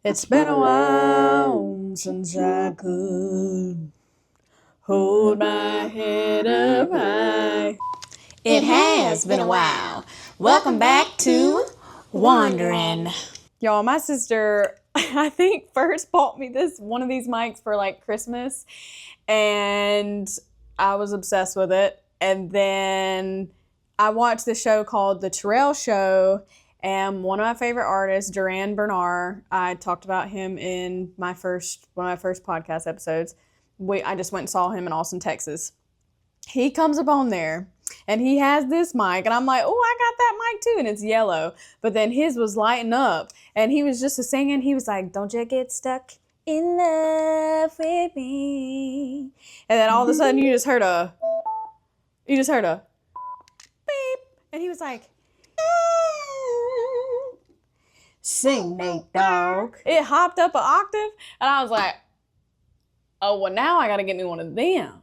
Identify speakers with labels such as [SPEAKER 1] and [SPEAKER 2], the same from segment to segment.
[SPEAKER 1] It's been a while since I could hold my head up high. It has been a while. Welcome back to Wandering. Y'all, my sister, I think, first bought me one of these mics for like Christmas, and I was obsessed with it. And then I watched this show called The Terrell Show, and one of my favorite artists, Duran Bernard, I talked about him in one of my first podcast episodes. I just went and saw him in Austin, Texas. He comes up on there, and he has this mic, and I'm like, oh, I got that mic too, and it's yellow. But then his was lighting up, and he was just singing. He was like, don't you get stuck in love with me. And then all of a sudden, you just heard a beep, and he was like, sing, Nate Dogg. It hopped up an octave, and I was like, oh, well, now I got to get me one of them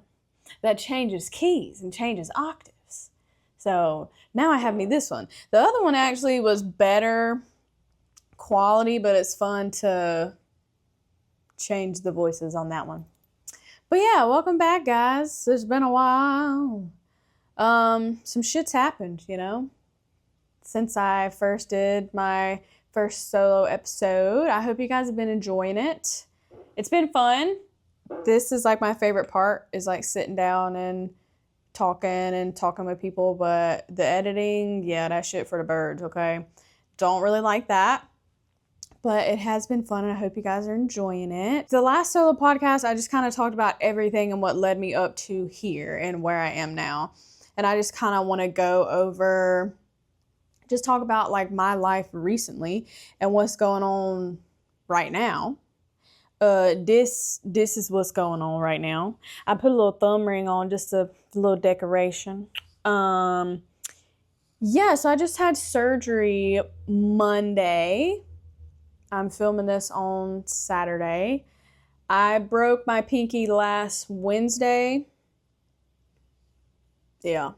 [SPEAKER 1] that changes keys and changes octaves. So now I have me this one. The other one actually was better quality, but it's fun to change the voices on that one. But yeah, welcome back, guys. It's been a while. Some shit's happened, since I first did my first solo episode. I hope you guys have been enjoying it. It's been fun. This is like my favorite part, is like sitting down and talking with people. But the editing, yeah, that shit for the birds, okay? Don't really like that. But it has been fun, and I hope you guys are enjoying it. The last solo podcast, I just kind of talked about everything and what led me up to here and where I am now. And I just kind of want to go over, just talk about like my life recently and what's going on right now. This is what's going on right now. I put a little thumb ring on, just a little decoration. So I just had surgery Monday. I'm filming this on Saturday. I broke my pinky last Wednesday. Yeah.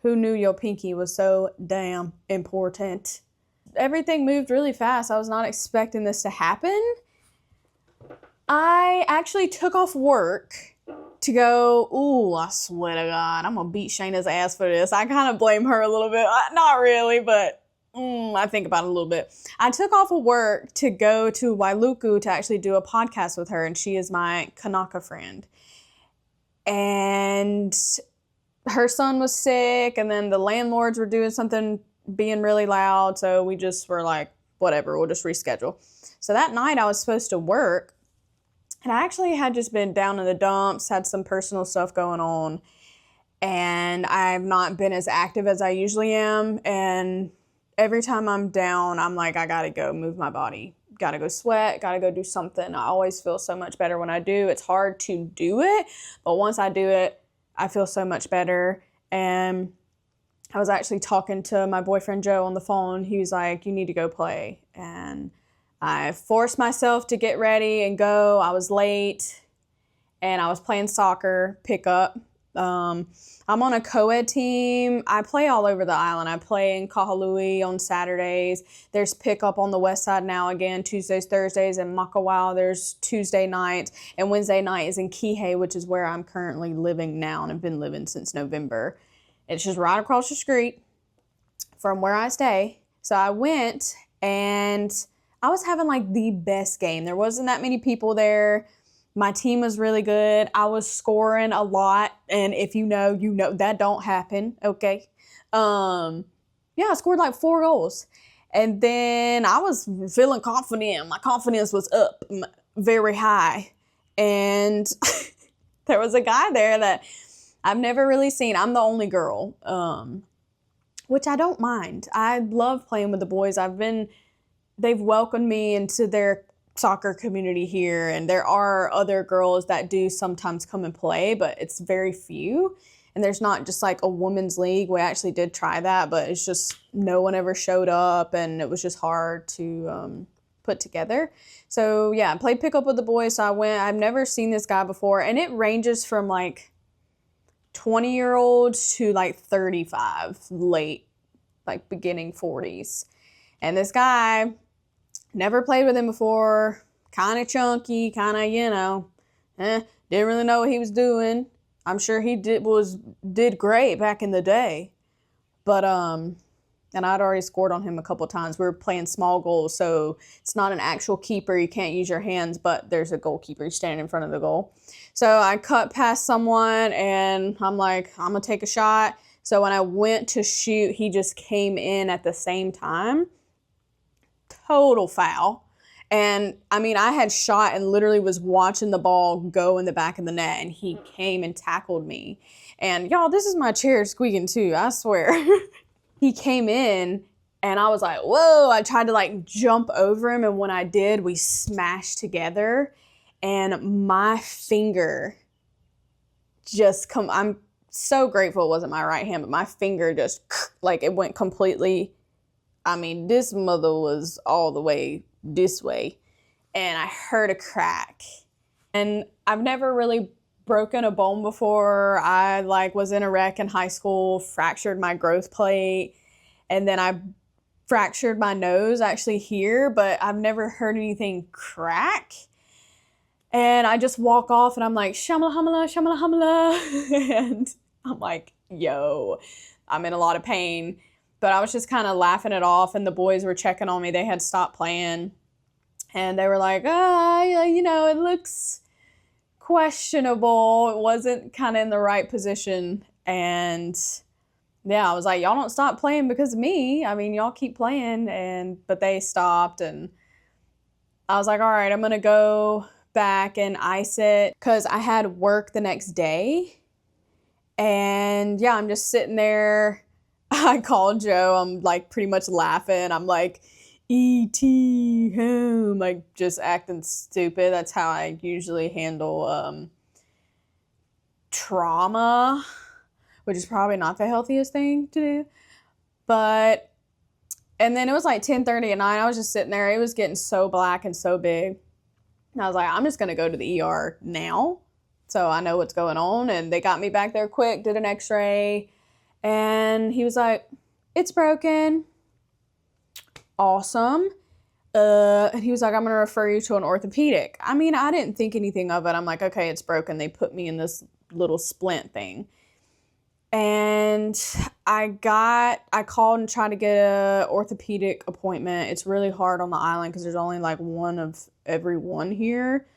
[SPEAKER 1] Who knew your pinky was so damn important? Everything moved really fast. I was not expecting this to happen. I actually took off work to go, ooh, I swear to God, I'm going to beat Shayna's ass for this. I kind of blame her a little bit. Not really, but I think about it a little bit. I took off of work to go to Wailuku to actually do a podcast with her, and she is my Kanaka friend. And her son was sick, and then the landlords were doing something, being really loud, so we just were like, whatever, we'll just reschedule. So that night I was supposed to work, and I actually had just been down in the dumps, had some personal stuff going on, and I've not been as active as I usually am, and every time I'm down, I'm like, I gotta go move my body. Gotta go sweat, gotta go do something. I always feel so much better when I do. It's hard to do it, but once I do it, I feel so much better. And I was actually talking to my boyfriend Joe on the phone. He was like, you need to go play. And I forced myself to get ready and go. I was late, and I was playing soccer pickup. I'm on a co-ed team. I play all over the island. I play in Kahului on Saturdays. There's pickup on the west side now again, Tuesdays, Thursdays, and Makawao. There's Tuesday night, and Wednesday night is in Kihei, which is where I'm currently living now, and I've been living since November. It's just right across the street from where I stay. So I went, and I was having like the best game. There wasn't that many people there. My team was really good. I was scoring a lot. And if you know, that don't happen. Okay. I scored like 4 goals. And then I was feeling confident. My confidence was up very high. And there was a guy there that I've never really seen. I'm the only girl, which I don't mind. I love playing with the boys. They've welcomed me into their soccer community here, and there are other girls that do sometimes come and play, but it's very few, and there's not just like a women's league. We actually did try that, but it's just no one ever showed up, and it was just hard to put together. So yeah, I played pickup with the boys. So I went. I've never seen this guy before, and it ranges from like 20-year-olds to like 35, late, like beginning 40s. And this guy Never played with him before. Kind of chunky, kind of, didn't really know what he was doing. I'm sure he did great back in the day. But and I'd already scored on him a couple times. We were playing small goals, so it's not an actual keeper. You can't use your hands, but there's a goalkeeper standing in front of the goal. So I cut past someone, and I'm like, I'm going to take a shot. So when I went to shoot, he just came in at the same time. Total foul. And I mean, I had shot and literally was watching the ball go in the back of the net, and he came and tackled me. And y'all, this is my chair squeaking too, I swear. He came in and I was like, whoa, I tried to like jump over him. And when I did, we smashed together and my finger I'm so grateful it wasn't my right hand, but my finger just like it went completely. I mean, this mother was all the way this way and I heard a crack. And I've never really broken a bone before. I like was in a wreck in high school, fractured my growth plate, and then I fractured my nose actually here, but I've never heard anything crack. And I just walk off and I'm like, shamala hamala, shamala hamala. And I'm like, yo, I'm in a lot of pain. But I was just kind of laughing it off, and the boys were checking on me. They had stopped playing. And they were like, it looks questionable. It wasn't kind of in the right position. And yeah, I was like, y'all don't stop playing because of me. I mean, y'all keep playing. But they stopped, and I was like, all right, I'm going to go back and ice it because I had work the next day. And yeah, I'm just sitting there. I called Joe. I'm like pretty much laughing. I'm like, E.T. home, like just acting stupid. That's how I usually handle trauma, which is probably not the healthiest thing to do. And then it was like 10:30 at night. I was just sitting there. It was getting so black and so big. And I was like, I'm just going to go to the ER now so I know what's going on. And they got me back there quick, did an x-ray. And he was like, it's broken. Awesome. And he was like, I'm going to refer you to an orthopedic. I mean, I didn't think anything of it. I'm like, okay, it's broken. They put me in this little splint thing. And I called and tried to get a orthopedic appointment. It's really hard on the island because there's only like one of every one here.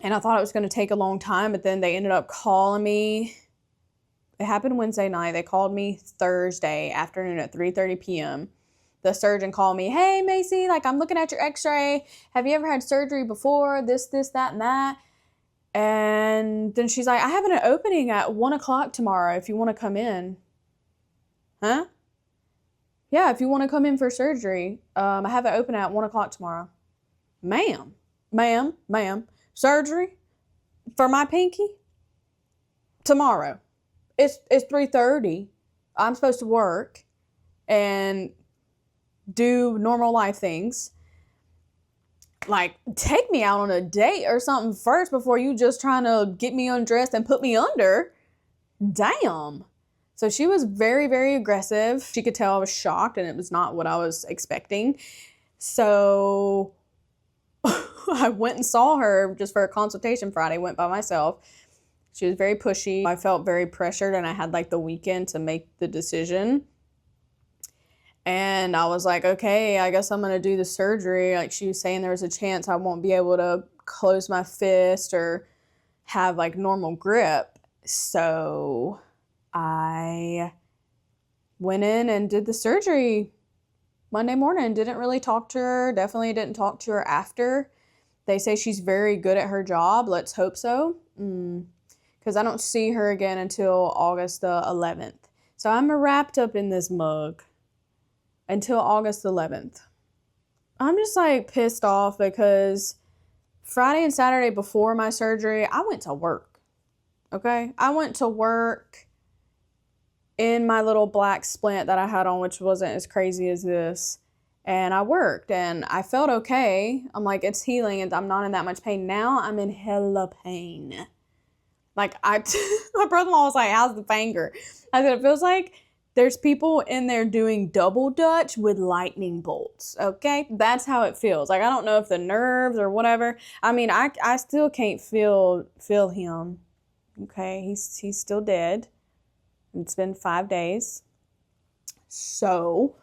[SPEAKER 1] And I thought it was going to take a long time, but then they ended up calling me. It happened Wednesday night. They called me Thursday afternoon at 3:30 p.m. The surgeon called me, hey, Macy, like I'm looking at your x-ray. Have you ever had surgery before? This, that, and that. And then she's like, I have an opening at 1 o'clock tomorrow if you want to come in. Huh? Yeah, if you want to come in for surgery. I have it open at 1 o'clock tomorrow. Ma'am, surgery for my pinky? Tomorrow. It's 3:30. I'm supposed to work and do normal life things. Like, take me out on a date or something first before you just trying to get me undressed and put me under. Damn. So she was very, very aggressive. She could tell I was shocked and it was not what I was expecting. So I went and saw her just for a consultation Friday, went by myself. She was very pushy. I felt very pressured and I had like the weekend to make the decision. And I was like, okay, I guess I'm going to do the surgery. Like she was saying there was a chance I won't be able to close my fist or have like normal grip. So I went in and did the surgery Monday morning. Didn't really talk to her. Definitely didn't talk to her after. They say she's very good at her job. Let's hope so. Because I don't see her again until August the 11th. So I'm wrapped up in this mug until August 11th. I'm just like pissed off because Friday and Saturday before my surgery, I went to work. Okay? I went to work in my little black splint that I had on, which wasn't as crazy as this. And I worked and I felt okay. I'm like, it's healing and I'm not in that much pain. Now I'm in hella pain. Like my brother-in-law was like, how's the finger? I said, it feels like There's people in there doing double dutch with lightning bolts, okay? That's how it feels. Like, I don't know if the nerves or whatever. I mean, I still can't feel him, okay? He's still dead. It's been 5 days. So,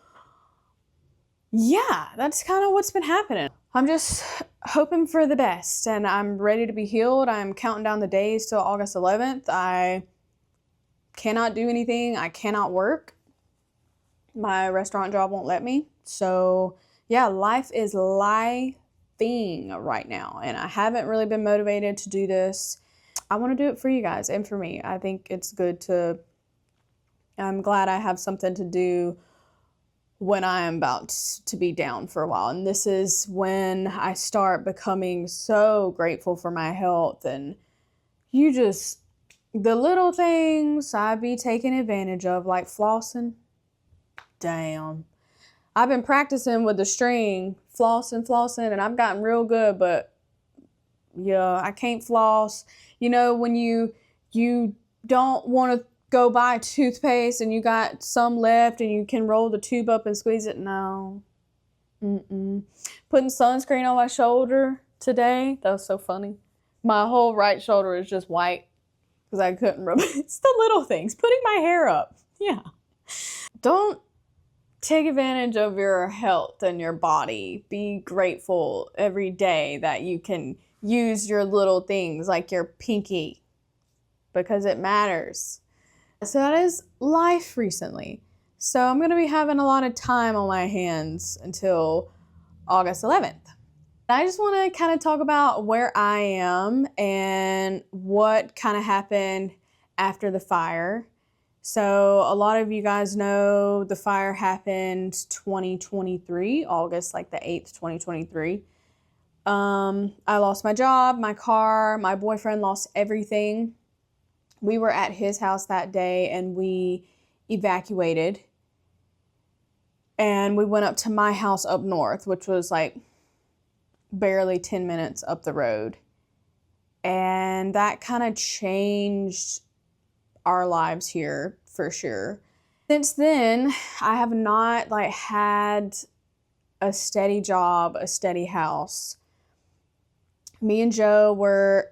[SPEAKER 1] yeah, that's kind of what's been happening. I'm just hoping for the best, and I'm ready to be healed. I'm counting down the days till August 11th. I cannot do anything. I cannot work. My restaurant job won't let me. So, yeah, life is lifing right now, and I haven't really been motivated to do this. I want to do it for you guys and for me. I think it's good to, I'm glad I have something to do when I am about to be down for a while. And this is when I start becoming so grateful for my health. And the little things I be taking advantage of, like flossing. Damn. I've been practicing with the string, flossing, and I've gotten real good, but yeah, I can't floss. You know, when you don't want to go buy toothpaste and you got some left and you can roll the tube up and squeeze it. No. Putting sunscreen on my shoulder today, that was so funny. My whole right shoulder is just white because I couldn't rub it. It's the little things. Putting my hair up. Yeah. Don't take advantage of your health and your body. Be grateful every day that you can use your little things like your pinky because it matters. So that is life recently. So I'm going to be having a lot of time on my hands until August 11th. I just want to kind of talk about where I am and what kind of happened after the fire. So a lot of you guys know the fire happened 2023, August like the 8th, 2023. I lost my job, my car, my boyfriend lost everything. We were at his house that day and we evacuated. And we went up to my house up north, which was like barely 10 minutes up the road. And that kind of changed our lives here for sure. Since then, I have not had a steady job, a steady house. Me and Joe were,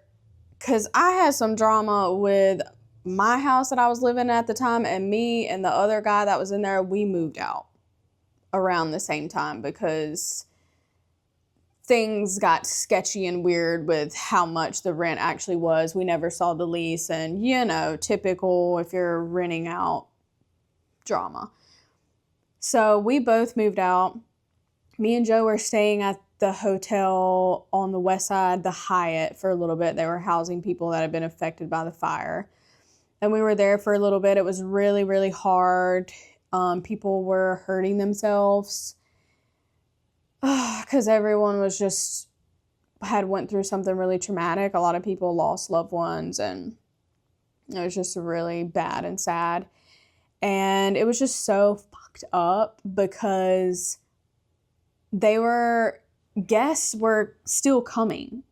[SPEAKER 1] because I had some drama with my house that I was living at the time, and me and the other guy that was in there, we moved out around the same time because things got sketchy and weird with how much the rent actually was. We never saw the lease, and typical if you're renting out drama. So we both moved out. Me and Joe were staying at the hotel on the west side, the Hyatt, for a little bit. They were housing people that had been affected by the fire. And we were there for a little bit. It was really, really hard. People were hurting themselves because everyone was had went through something really traumatic. A lot of people lost loved ones, and it was just really bad and sad. And it was just so fucked up because guests were still coming.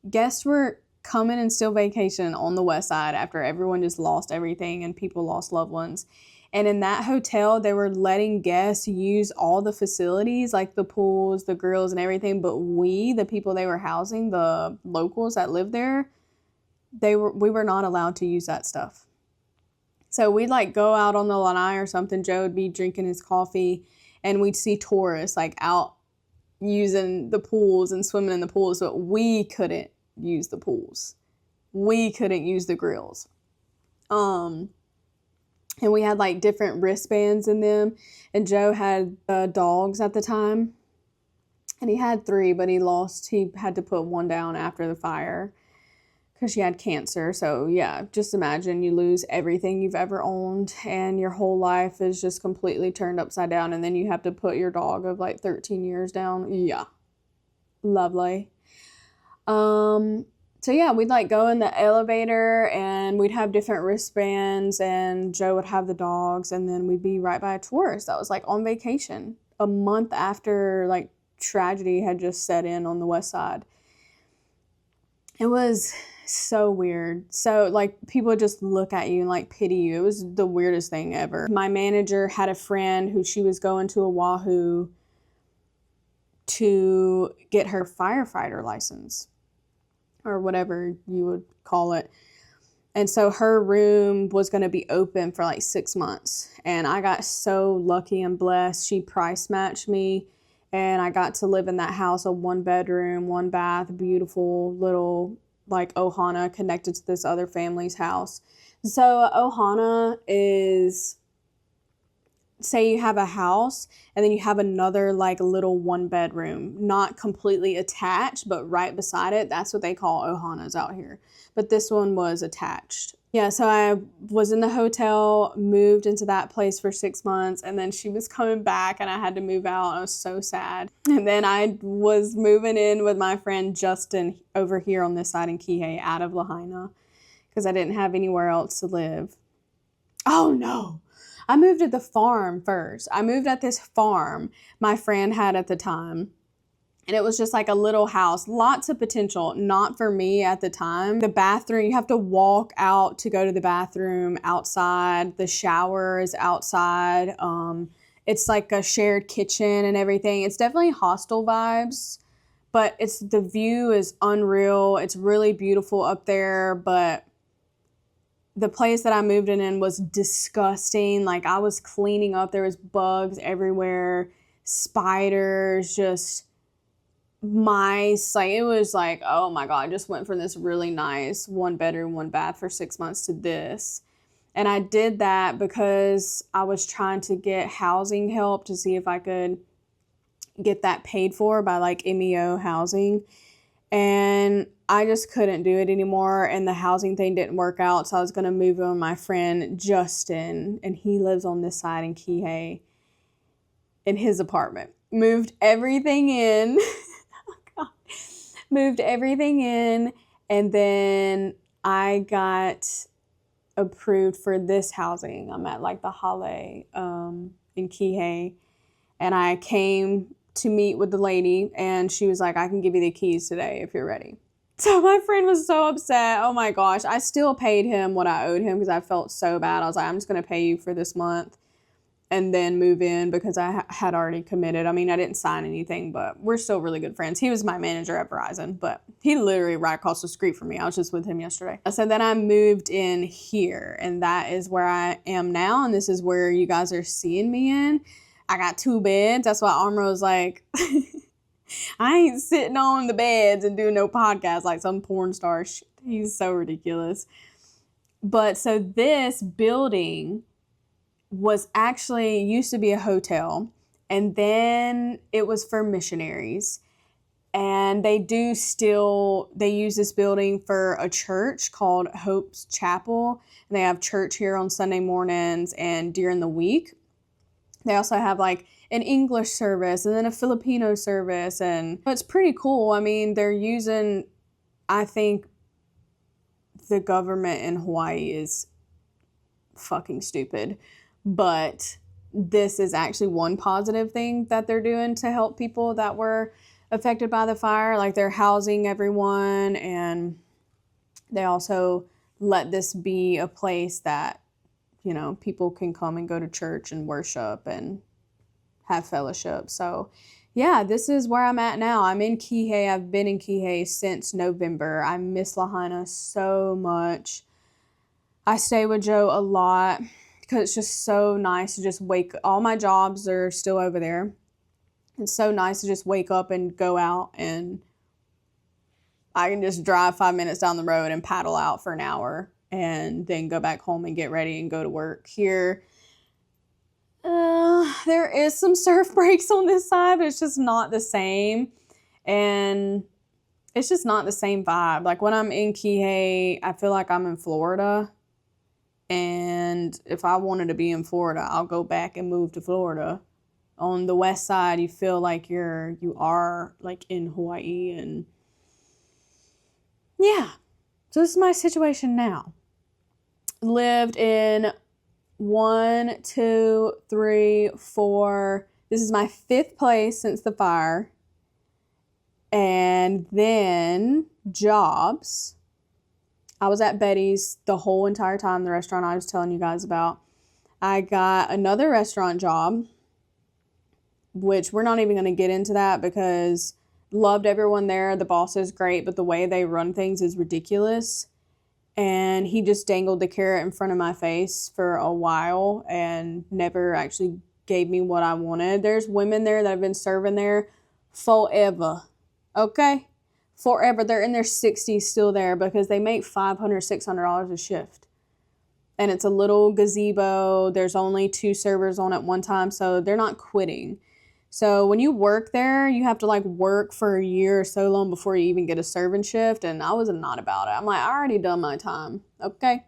[SPEAKER 1] Guests were coming and still vacationing on the west side after everyone just lost everything and people lost loved ones. And in that hotel, they were letting guests use all the facilities, like the pools, the grills, and everything. But the people they were housing, the locals that lived there, we were not allowed to use that stuff. So we'd go out on the lanai or something. Joe would be drinking his coffee, and we'd see tourists out using the pools and swimming in the pools, but we couldn't use the pools. We couldn't use the grills. And we had different wristbands in them. And Joe had dogs at the time. And he had 3, but he had to put one down after the fire because she had cancer. So yeah, just imagine you lose everything you've ever owned and your whole life is just completely turned upside down. And then you have to put your dog of 13 years down. Yeah. Lovely. So yeah, we'd go in the elevator and we'd have different wristbands and Joe would have the dogs, and then we'd be right by a tourist that was on vacation a month after tragedy had just set in on the west side. It was so weird. So like people just look at you and like pity you. It was the weirdest thing ever. My manager had a friend who she was going to Oahu to get her firefighter license or whatever you would call it. And so her room was going to be open for like 6 months. And I got so lucky and blessed. She price matched me and I got to live in that house, a 1-bedroom, 1-bath, beautiful little like ohana connected to this other family's house. So ohana is, say you have a house and then you have another like little 1-bedroom, not completely attached, but right beside it. That's what they call ohanas out here. But this one was attached. Yeah, so I was in the hotel, moved into that place for 6 months, and then she was coming back and I had to move out. I was so sad. And then I was moving in with my friend Justin over here on this side in Kihei out of Lahaina because I didn't have anywhere else to live. Oh no. I moved at the farm first. I moved at this farm my friend had at the time. And it was just like a little house, lots of potential, not for me at the time. The bathroom, you have to walk out to go to the bathroom outside. The shower is outside. It's like a shared kitchen and everything. It's definitely hostel vibes, but the view is unreal. It's really beautiful up there, but the place that I moved in was disgusting. Like I was cleaning up, there was bugs everywhere, spiders, just mice. Like it was like, oh my God, I just went from this really nice 1-bedroom, 1-bath for 6 months to this. And I did that because I was trying to get housing help to see if I could get that paid for by like MEO housing. And I just couldn't do it anymore. And the housing thing didn't work out. So I was going to move in with my friend Justin. And he lives on this side in Kihei in his apartment. Moved everything in. Oh God. Moved everything in. And then I got approved for this housing. I'm at like the Hale in Kihei. And I came to meet with the lady and she was like, I can give you the keys today if you're ready. So my friend was so upset. Oh my gosh. I still paid him what I owed him because I felt so bad. I was like, I'm just going to pay you for this month and then move in because I had already committed. I mean, I didn't sign anything, but we're still really good friends. He was my manager at Verizon, but he literally right across the street from me. I was just with him yesterday. So then I moved in here and that is where I am now. And this is where you guys are seeing me in. I got 2 beds. That's why Amra was like, I ain't sitting on the beds and doing no podcast like some porn star. He's so ridiculous. But so this building was actually used to be a hotel. And then it was for missionaries. And they use this building for a church called Hope's Chapel. And they have church here on Sunday mornings and during the week. They also have like an English service and then a Filipino service. And it's pretty cool. I mean, they're using, I think the government in Hawaii is fucking stupid. But this is actually one positive thing that they're doing to help people that were affected by the fire. Like they're housing everyone and they also let this be a place that, you know, people can come and go to church and worship and have fellowship. So yeah, this is where I'm at now. I'm in Kihei. I've been in Kihei since November. I miss Lahaina so much. I stay with Joe a lot because it's just so nice to just all my jobs are still over there. It's so nice to just wake up and go out and I can just drive 5 minutes down the road and paddle out for an hour and then go back home and get ready and go to work. Here, there is some surf breaks on this side, but it's just not the same. And it's just not the same vibe. Like when I'm in Kihei, I feel like I'm in Florida. And if I wanted to be in Florida, I'll go back and move to Florida. On the west side, you feel like you are like in Hawaii. And yeah, so this is my situation now. Lived in 1, 2, 3, 4. This is my 5th place since the fire. And then jobs. I was at Betty's the whole entire time, the restaurant I was telling you guys about. I got another restaurant job, which we're not even going to get into that because loved everyone there. The boss is great, but the way they run things is ridiculous. And he just dangled the carrot in front of my face for a while and never actually gave me what I wanted. There's women there that have been serving there forever. Okay? Forever. They're in their 60s still there because they make $500, $600 a shift. And it's a little gazebo. There's only 2 servers on at one time, so they're not quitting. So when you work there, you have to like work for a year or so long before you even get a serving shift. And I was not about it. I'm like, I already done my time. Okay?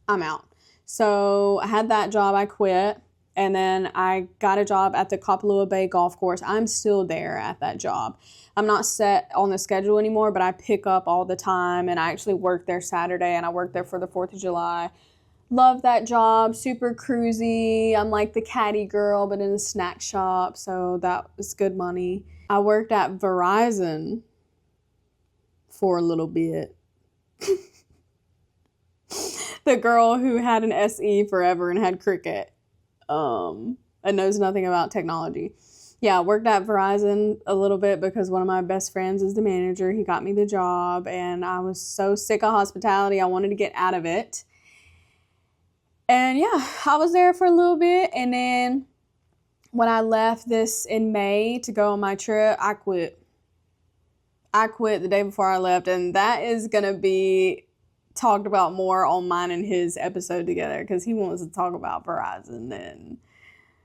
[SPEAKER 1] I'm out. So I had that job. I quit. And then I got a job at the Kapalua Bay Golf Course. I'm still there at that job. I'm not set on the schedule anymore, but I pick up all the time. And I actually work there Saturday, and I work there for the 4th of July. Love that job. Super cruisy. I'm like the caddy girl, but in a snack shop. So that was good money. I worked at Verizon for a little bit. The girl who had an SE forever and had Cricket. And knows nothing about technology. Yeah, I worked at Verizon a little bit because one of my best friends is the manager. He got me the job, and I was so sick of hospitality. I wanted to get out of it. And yeah, I was there for a little bit, and then when I left this in May to go on my trip, I quit. I quit the day before I left, and that is going to be talked about more on mine and his episode together because he wants to talk about Verizon. And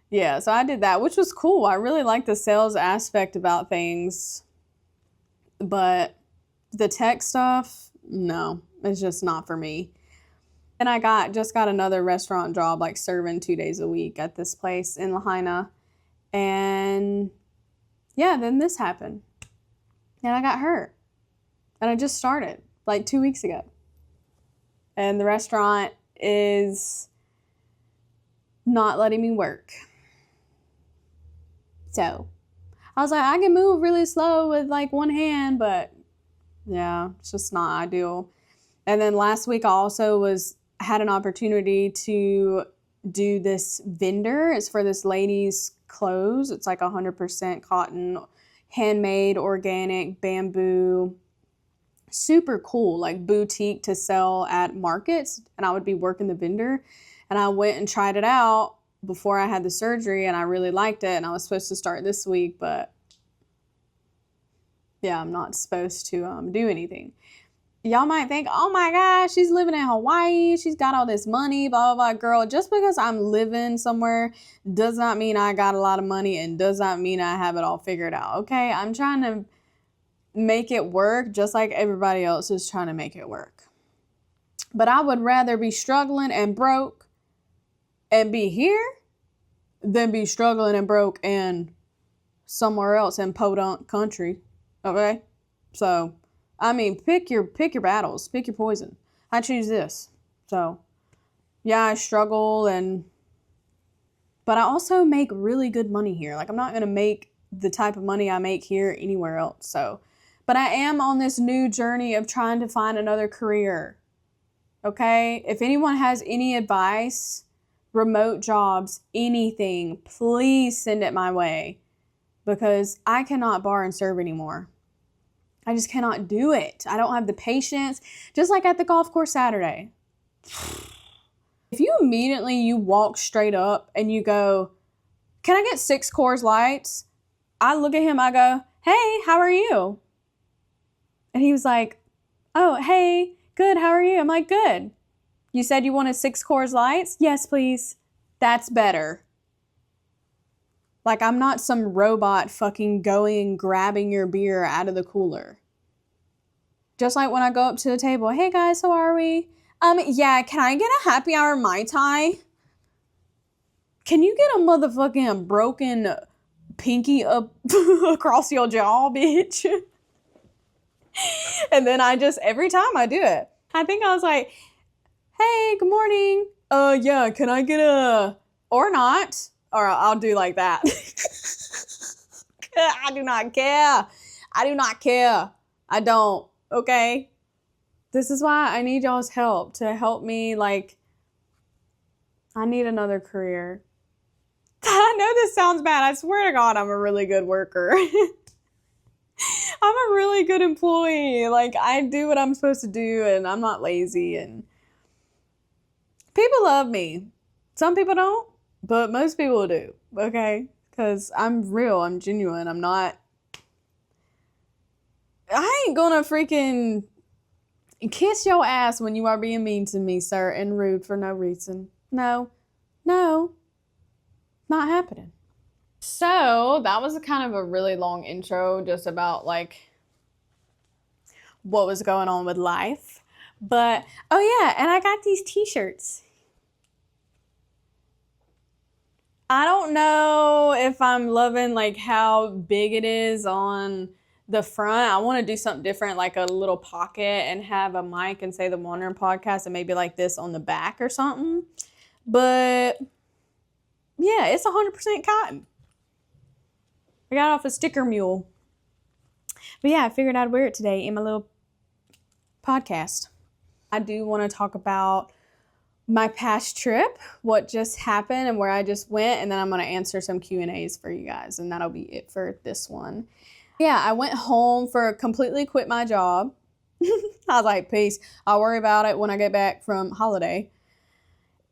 [SPEAKER 1] yeah, so I did that, which was cool. I really like the sales aspect about things, but the tech stuff, no, it's just not for me. And I just got another restaurant job, like serving 2 days a week at this place in Lahaina. And yeah, then this happened. And I got hurt. And I just started like 2 weeks ago. And the restaurant is not letting me work. So I was like, I can move really slow with like one hand, but yeah, it's just not ideal. And then last week I also had an opportunity to do this vendor. It's for this lady's clothes. It's like 100% cotton, handmade, organic, bamboo. Super cool, like boutique to sell at markets. And I would be working the vendor. And I went and tried it out before I had the surgery, and I really liked it. And I was supposed to start this week, but yeah, I'm not supposed to do anything. Y'all might think, oh my gosh, she's living in Hawaii. She's got all this money, blah, blah, blah. Girl, just because I'm living somewhere does not mean I got a lot of money and does not mean I have it all figured out, okay? I'm trying to make it work just like everybody else is trying to make it work. But I would rather be struggling and broke and be here than be struggling and broke and somewhere else in podunk country, okay? So I mean, pick your battles, pick your poison. I choose this. So, yeah, I struggle, but I also make really good money here. Like, I'm not going to make the type of money I make here anywhere else. So, but I am on this new journey of trying to find another career. Okay? If anyone has any advice, remote jobs, anything, please send it my way because I cannot bar and serve anymore. I just cannot do it. I don't have the patience. Just like at the golf course Saturday. If you walk straight up and you go, can I get 6 Coors Lights? I look at him, I go, hey, how are you? And he was like, oh, hey, good, how are you? I'm like, good. You said you wanted 6 Coors Lights? Yes, please. That's better. Like, I'm not some robot fucking going and grabbing your beer out of the cooler. Just like when I go up to the table, hey guys, how are we? Yeah, can I get a happy hour Mai Tai? Can you get a motherfucking broken pinky up across your jaw, bitch? And then every time I do it, I think I was like, hey, good morning. Yeah, can I get or not? Or I'll do like that. I do not care. I do not care. I don't. Okay? This is why I need y'all's help to help me. Like, I need another career. I know this sounds bad. I swear to God, I'm a really good worker. I'm a really good employee. Like, I do what I'm supposed to do, and I'm not lazy, and people love me. Some people don't, but most people do, okay? Because I'm real, I'm genuine, I ain't gonna freaking kiss your ass when you are being mean to me, sir, and rude for no reason. No, not happening. So that was kind of a really long intro just about like what was going on with life. But oh yeah, and I got these t-shirts. I don't know if I'm loving like how big it is on the front. I want to do something different, like a little pocket and have a mic and say the Wandering Podcast and maybe like this on the back or something. But yeah, it's 100% cotton. I got it off a sticker mule. But yeah, I figured I'd wear it today in my little podcast. I do want to talk about my past trip, what just happened and where I just went, and then I'm going to answer some Q&As for you guys, and that'll be it for this one. Yeah, I went home for completely quit my job. I was like, peace. I'll worry about it when I get back from holiday.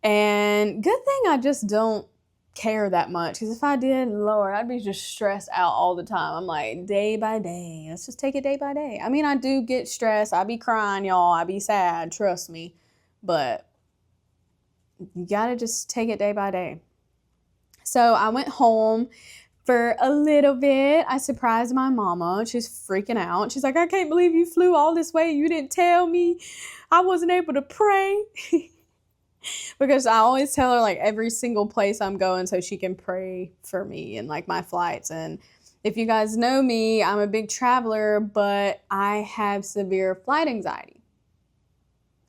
[SPEAKER 1] And good thing I just don't care that much, because if I did, Lord, I'd be just stressed out all the time. I'm like, day by day. Let's just take it day by day. I mean, I do get stressed. I be crying, y'all. I be sad. Trust me. But you gotta just take it day by day. So I went home for a little bit. I surprised my mama. She's freaking out. She's like, I can't believe you flew all this way. You didn't tell me. I wasn't able to pray. Because I always tell her like every single place I'm going so she can pray for me and like my flights. And if you guys know me, I'm a big traveler, but I have severe flight anxiety.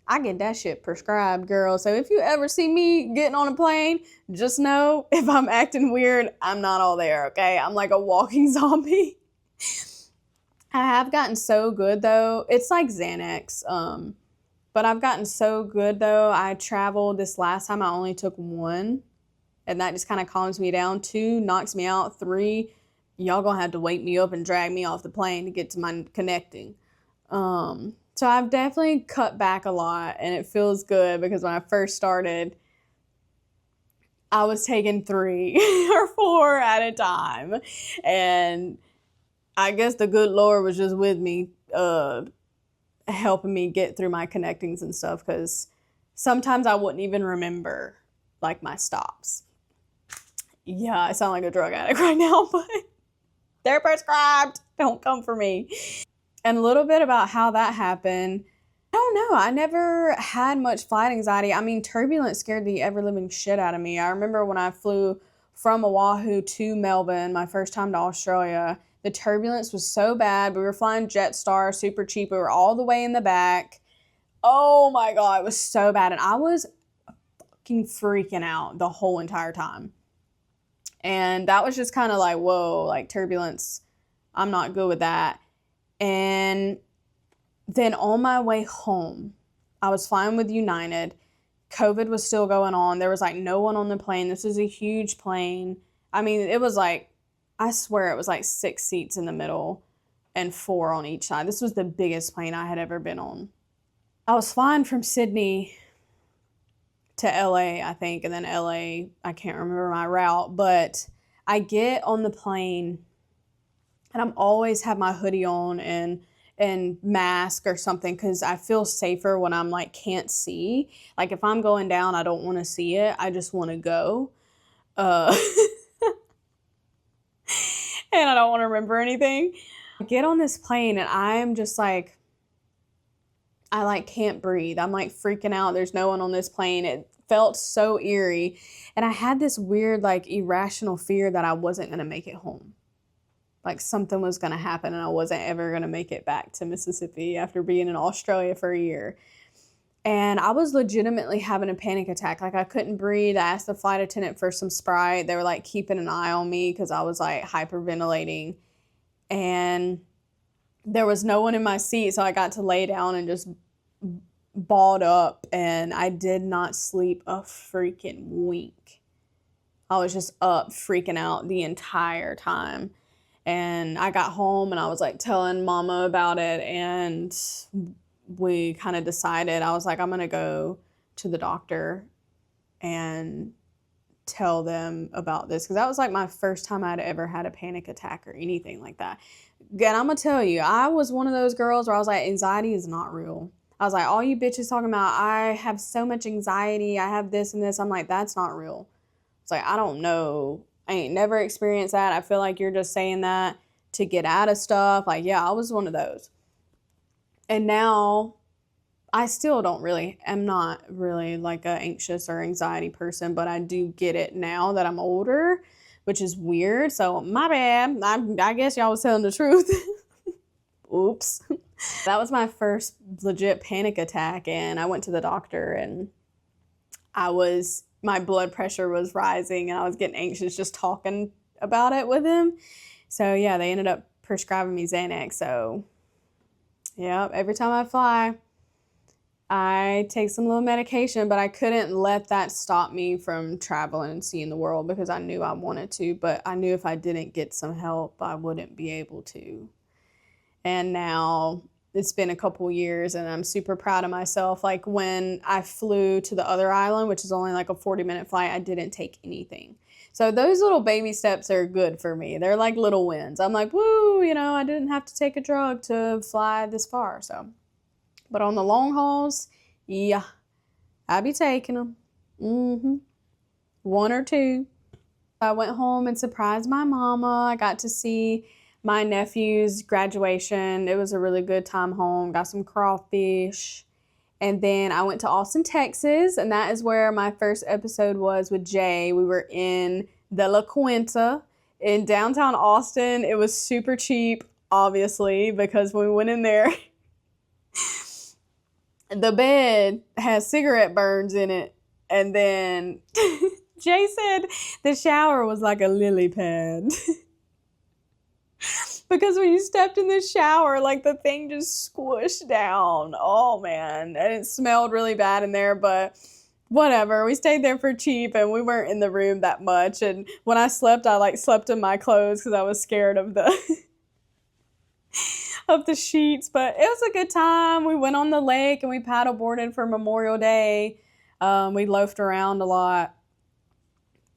[SPEAKER 1] I get that shit prescribed, girl. So if you ever see me getting on a plane, just know if I'm acting weird, I'm not all there, okay? I'm like a walking zombie. I have gotten so good though. It's like Xanax. But I've gotten so good though. I traveled this last time, I only took 1. And that just kind of calms me down. 2 knocks me out. 3, y'all gonna have to wake me up and drag me off the plane to get to my connecting. So I've definitely cut back a lot, and it feels good because when I first started, I was taking 3 or 4 at a time. And I guess the good Lord was just with me, helping me get through my connectings and stuff, because sometimes I wouldn't even remember like my stops. Yeah, I sound like a drug addict right now, but they're prescribed. Don't come for me. And a little bit about how that happened. I don't know. I never had much flight anxiety. I mean, turbulence scared the ever-living shit out of me. I remember when I flew from Oahu to Melbourne, my first time to Australia, the turbulence was so bad. We were flying Jetstar, super cheap. We were all the way in the back. Oh my God, it was so bad. And I was fucking freaking out the whole entire time. And that was just kind of like, whoa, like turbulence, I'm not good with that. And then on my way home, I was flying with United. COVID was still going on. There was like no one on the plane. This is a huge plane. I mean, it was like, I swear it was like 6 seats in the middle and 4 on each side. This was the biggest plane I had ever been on. I was flying from Sydney to LA, I think, and then LA, I can't remember my route, but I get on the plane and I'm always have my hoodie on and mask or something, because I feel safer when I'm like can't see. Like if I'm going down, I don't want to see it. I just want to go. And I don't want to remember anything. I get on this plane and I'm just like, I like can't breathe. I'm like freaking out. There's no one on this plane. It felt so eerie. And I had this weird like irrational fear that I wasn't going to make it home. Like something was going to happen and I wasn't ever going to make it back to Mississippi after being in Australia for a year. And I was legitimately having a panic attack. Like I couldn't breathe. I asked the flight attendant for some Sprite. They were like keeping an eye on me because I was like hyperventilating. And there was no one in my seat, so I got to lay down and just balled up, and I did not sleep a freaking wink. I was just up freaking out the entire time. And I got home and I was like telling mama about it, and we kind of decided, I was like, I'm going to go to the doctor and tell them about this, because that was like my first time I'd ever had a panic attack or anything like that. And I'm going to tell you, I was one of those girls where I was like, anxiety is not real. I was like, all you bitches talking about, I have so much anxiety, I have this and this. I'm like, that's not real. It's like, I don't know. I ain't never experienced that. I feel like you're just saying that to get out of stuff. Like, yeah, I was one of those. And now I still am not really like an anxious or anxiety person, but I do get it now that I'm older, which is weird. So my bad. I guess y'all was telling the truth. Oops. That was my first legit panic attack, and I went to the doctor, and my blood pressure was rising, and I was getting anxious just talking about it with him. So yeah, they ended up prescribing me Xanax. So yeah, every time I fly, I take some little medication, but I couldn't let that stop me from traveling and seeing the world, because I knew I wanted to, but I knew if I didn't get some help, I wouldn't be able to. And now it's been a couple years, and I'm super proud of myself. Like when I flew to the other island, which is only like a 40-minute flight, I didn't take anything. So those little baby steps are good for me. They're like little wins. I'm like, woo, I didn't have to take a drug to fly this far. So, but on the long hauls, yeah, I be taking them. One or two. I went home and surprised my mama. I got to see my nephew's graduation. It was a really good time home. Got some crawfish. And then I went to Austin, Texas, and that is where my first episode was with Jay. We were in the La Quinta in downtown Austin. It was super cheap, obviously, because when we went in there, the bed has cigarette burns in it. And then Jay said the shower was like a lily pad. Because when you stepped in the shower, like the thing just squished down. Oh man. And it smelled really bad in there, but whatever. We stayed there for cheap, and we weren't in the room that much. And when I slept, I like slept in my clothes because I was scared of the of the sheets. But it was a good time. We went on the lake and we paddleboarded for Memorial Day. We loafed around a lot.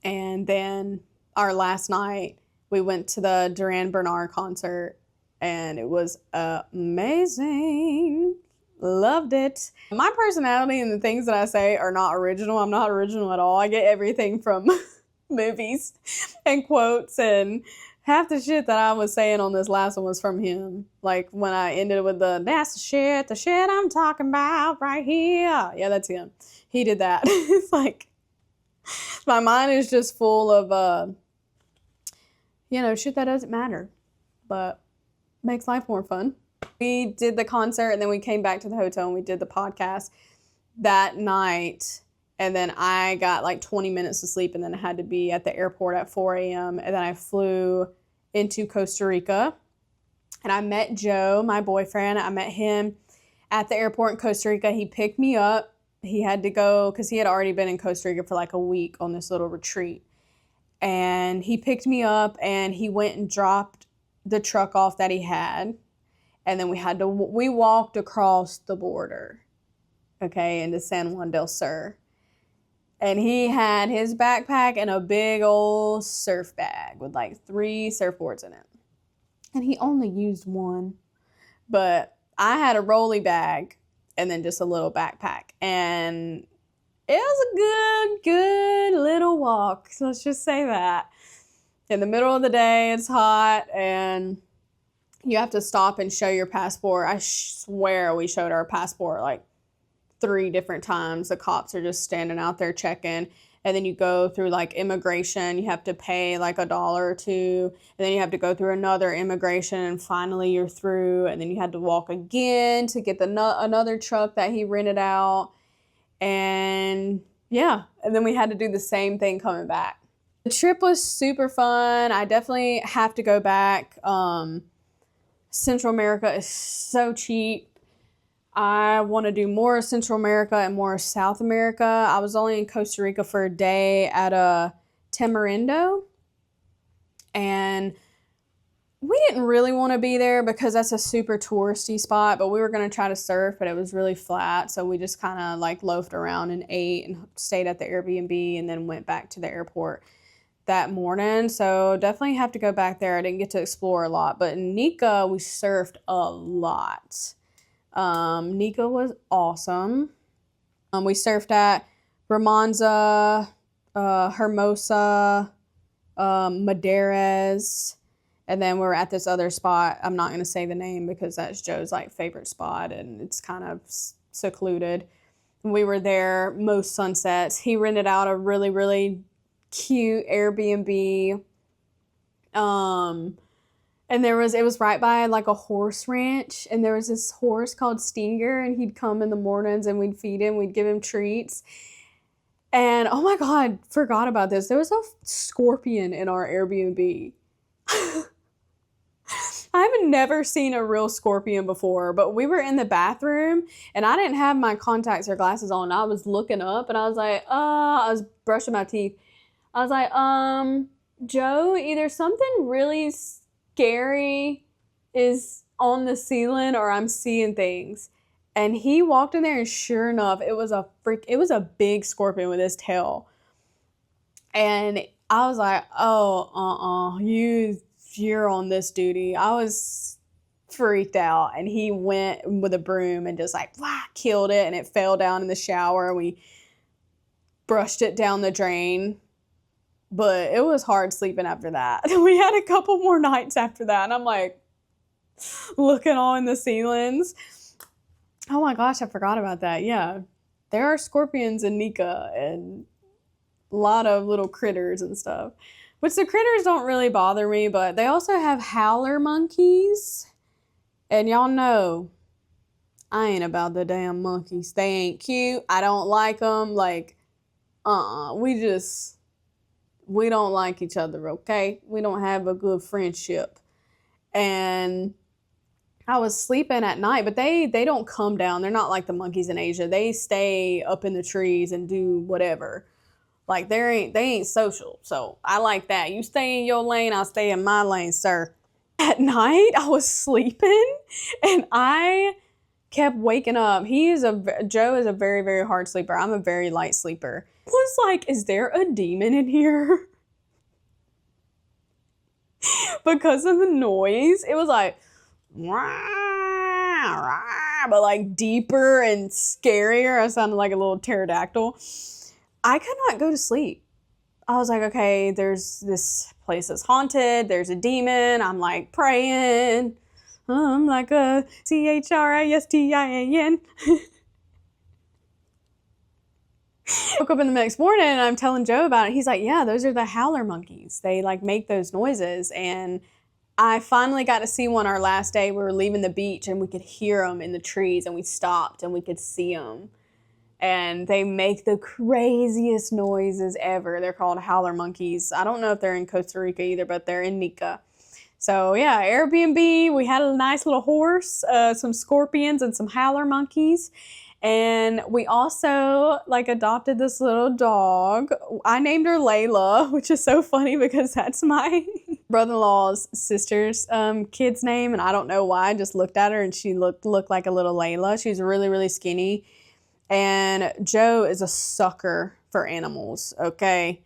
[SPEAKER 1] And then our last night, we went to the Duran Bernard concert, and it was amazing. Loved it. My personality and the things that I say are not original. I'm not original at all. I get everything from movies and quotes, and half the shit that I was saying on this last one was from him. Like when I ended with that's the shit I'm talking about right here. Yeah, that's him. He did that. It's like, my mind is just full of, shit that doesn't matter, but makes life more fun. We did the concert, and then we came back to the hotel and we did the podcast that night. And then I got like 20 minutes of sleep, and then I had to be at the airport at 4 a.m. And then I flew into Costa Rica, and I met Joe, my boyfriend. I met him at the airport in Costa Rica. He picked me up. He had to go because he had already been in Costa Rica for like a week on this little retreat. And he picked me up, and he went and dropped the truck off that he had. And then we walked across the border, okay, into San Juan del Sur. And he had his backpack and a big old surf bag with like 3 surfboards in it. And he only used one. But I had a rolly bag and then just a little backpack. And it was a good little walk. So let's just say that. In the middle of the day, it's hot, and you have to stop and show your passport. I swear we showed our passport like 3 different times. The cops are just standing out there checking. And then you go through like immigration. You have to pay like $1 or $2. And then you have to go through another immigration, and finally you're through. And then you had to walk again to get another truck that he rented out. And yeah, and then we had to do the same thing coming back. The trip was super fun. I definitely have to go back. Central America is so cheap. I want to do more of Central America and more of South America. I was only in Costa Rica for a day at a Tamarindo, and we didn't really want to be there because that's a super touristy spot, but we were going to try to surf, but it was really flat. So we just kind of like loafed around and ate and stayed at the Airbnb and then went back to the airport that morning. So definitely have to go back there. I didn't get to explore a lot, but in Nika, we surfed a lot. Nika was awesome. We surfed at Romanza, Hermosa, Madeiras, and then we're at this other spot. I'm not going to say the name because that's Joe's like favorite spot and it's kind of secluded. We were there most sunsets. He rented out a really, really cute Airbnb. And it was right by like a horse ranch, and there was this horse called Stinger, and he'd come in the mornings and we'd feed him, we'd give him treats. And oh my God, forgot about this. There was a scorpion in our Airbnb. I've never seen a real scorpion before, but we were in the bathroom and I didn't have my contacts or glasses on. I was looking up and I was like, I was brushing my teeth. I was like, Joe, either something really scary is on the ceiling or I'm seeing things. And he walked in there and sure enough, it was a big scorpion with his tail. And I was like, oh, you're on this duty. I was freaked out, and he went with a broom and just like, killed it, and it fell down in the shower. We brushed it down the drain, but it was hard sleeping after that. We had a couple more nights after that, and I'm like looking on the ceilings. Oh my gosh, I forgot about that. Yeah, there are scorpions in Nika and a lot of little critters and stuff. Which the critters don't really bother me, but they also have howler monkeys. And y'all know, I ain't about the damn monkeys. They ain't cute. I don't like them. Like, we don't like each other, okay? We don't have a good friendship. And I was sleeping at night, but they don't come down. They're not like the monkeys in Asia. They stay up in the trees and do whatever. Like they ain't social. So I like that. You stay in your lane, I'll stay in my lane, sir. At night, I was sleeping and I kept waking up. Joe is a very, very hard sleeper. I'm a very light sleeper. I was like, is there a demon in here? Because of the noise. It was like, but like deeper and scarier. I sounded like a little pterodactyl. I could not go to sleep. I was like, okay, there's this place that's haunted. There's a demon. I'm like praying. I'm like a CHRISTIAN. Woke up in the next morning and I'm telling Joe about it. He's like, yeah, those are the howler monkeys. They like make those noises. And I finally got to see one our last day. We were leaving the beach and we could hear them in the trees, and we stopped and we could see them. And they make the craziest noises ever. They're called howler monkeys. I don't know if they're in Costa Rica either, but they're in Nika. So yeah, Airbnb, we had a nice little horse, some scorpions, and some howler monkeys. And we also like adopted this little dog. I named her Layla, which is so funny because that's my brother-in-law's sister's kid's name. And I don't know why. I just looked at her and she looked like a little Layla. She's really, really skinny. And Joe is a sucker for animals, okay?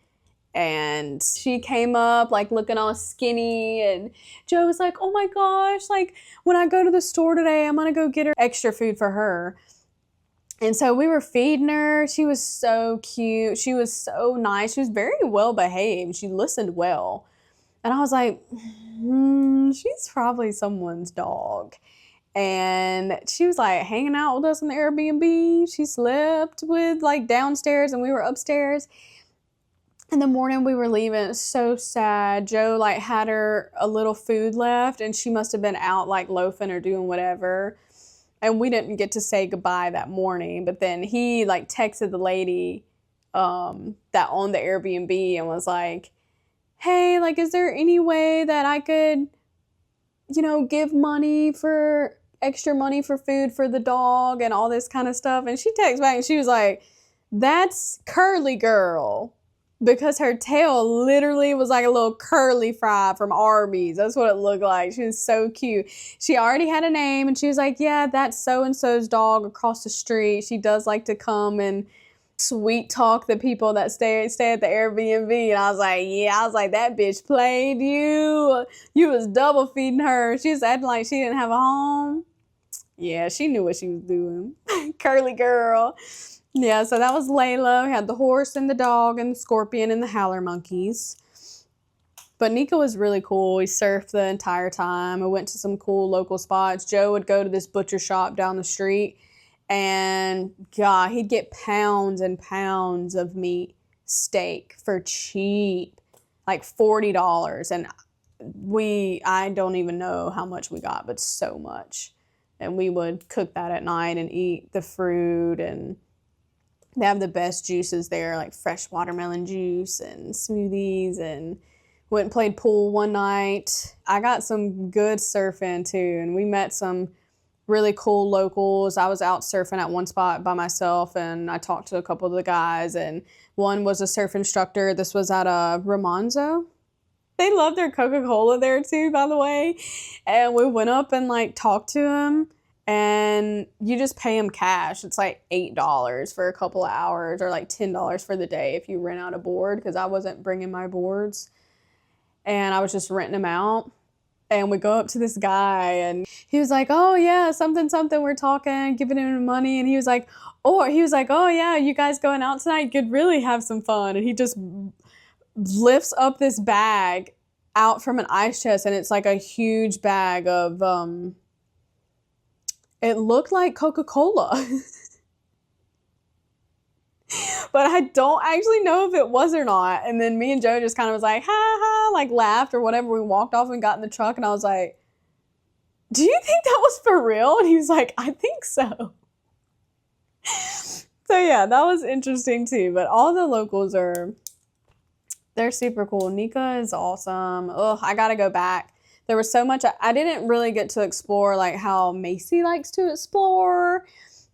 [SPEAKER 1] And she came up like looking all skinny, and Joe was like, oh my gosh, like when I go to the store today, I'm gonna go get her extra food for her. And so we were feeding her. She was so cute. She was so nice. She was very well behaved. She listened well. And I was like, she's probably someone's dog. And she was like hanging out with us in the Airbnb. She slept with like downstairs and we were upstairs. In the morning we were leaving. It was so sad. Joe like had her a little food left and she must have been out like loafing or doing whatever. And we didn't get to say goodbye that morning. But then he like texted the lady that owned the Airbnb and was like, hey, like, is there any way that I could give extra money for food for the dog and all this kind of stuff. And she texted back and she was like, that's Curly Girl. Because her tail literally was like a little curly fry from Arby's. That's what it looked like. She was so cute. She already had a name and she was like, yeah, that's so-and-so's dog across the street. She does like to come and sweet talk the people that stay at the Airbnb. And I was like, that bitch played you. You was double feeding her. She was acting like she didn't have a home. Yeah, she knew what she was doing. Curly Girl. Yeah, so that was Layla. We had the horse and the dog and the scorpion and the howler monkeys. But Nika was really cool. We surfed the entire time. I went to some cool local spots. Joe would go to this butcher shop down the street, and God, he'd get pounds and pounds of meat steak for cheap, like $40. And I don't even know how much we got, but so much. And we would cook that at night and eat the fruit, and they have the best juices there, like fresh watermelon juice and smoothies, and went and played pool one night. I got some good surfing too, and we met some really cool locals. I was out surfing at one spot by myself, and I talked to a couple of the guys, and one was a surf instructor. This was at Romanzo. They love their Coca-Cola there too, by the way. And we went up and like talked to him. And you just pay them cash. It's like $8 for a couple of hours, or like $10 for the day if you rent out a board, because I wasn't bringing my boards. And I was just renting them out. And we go up to this guy, and he was like, oh, yeah, something, we're talking, giving him money. And he was like, oh, yeah, you guys going out tonight? You could really have some fun. And he just lifts up this bag out from an ice chest, and it's like a huge bag of... it looked like Coca-Cola. But I don't actually know if it was or not. And then me and Joe just kind of was like, ha ha, like laughed or whatever. We walked off and got in the truck, and I was like, do you think that was for real? And he was like, I think so. So yeah, that was interesting too. But all the locals they're super cool. Nika is awesome. Ugh, I gotta go back. There was so much. I didn't really get to explore like how Macy likes to explore,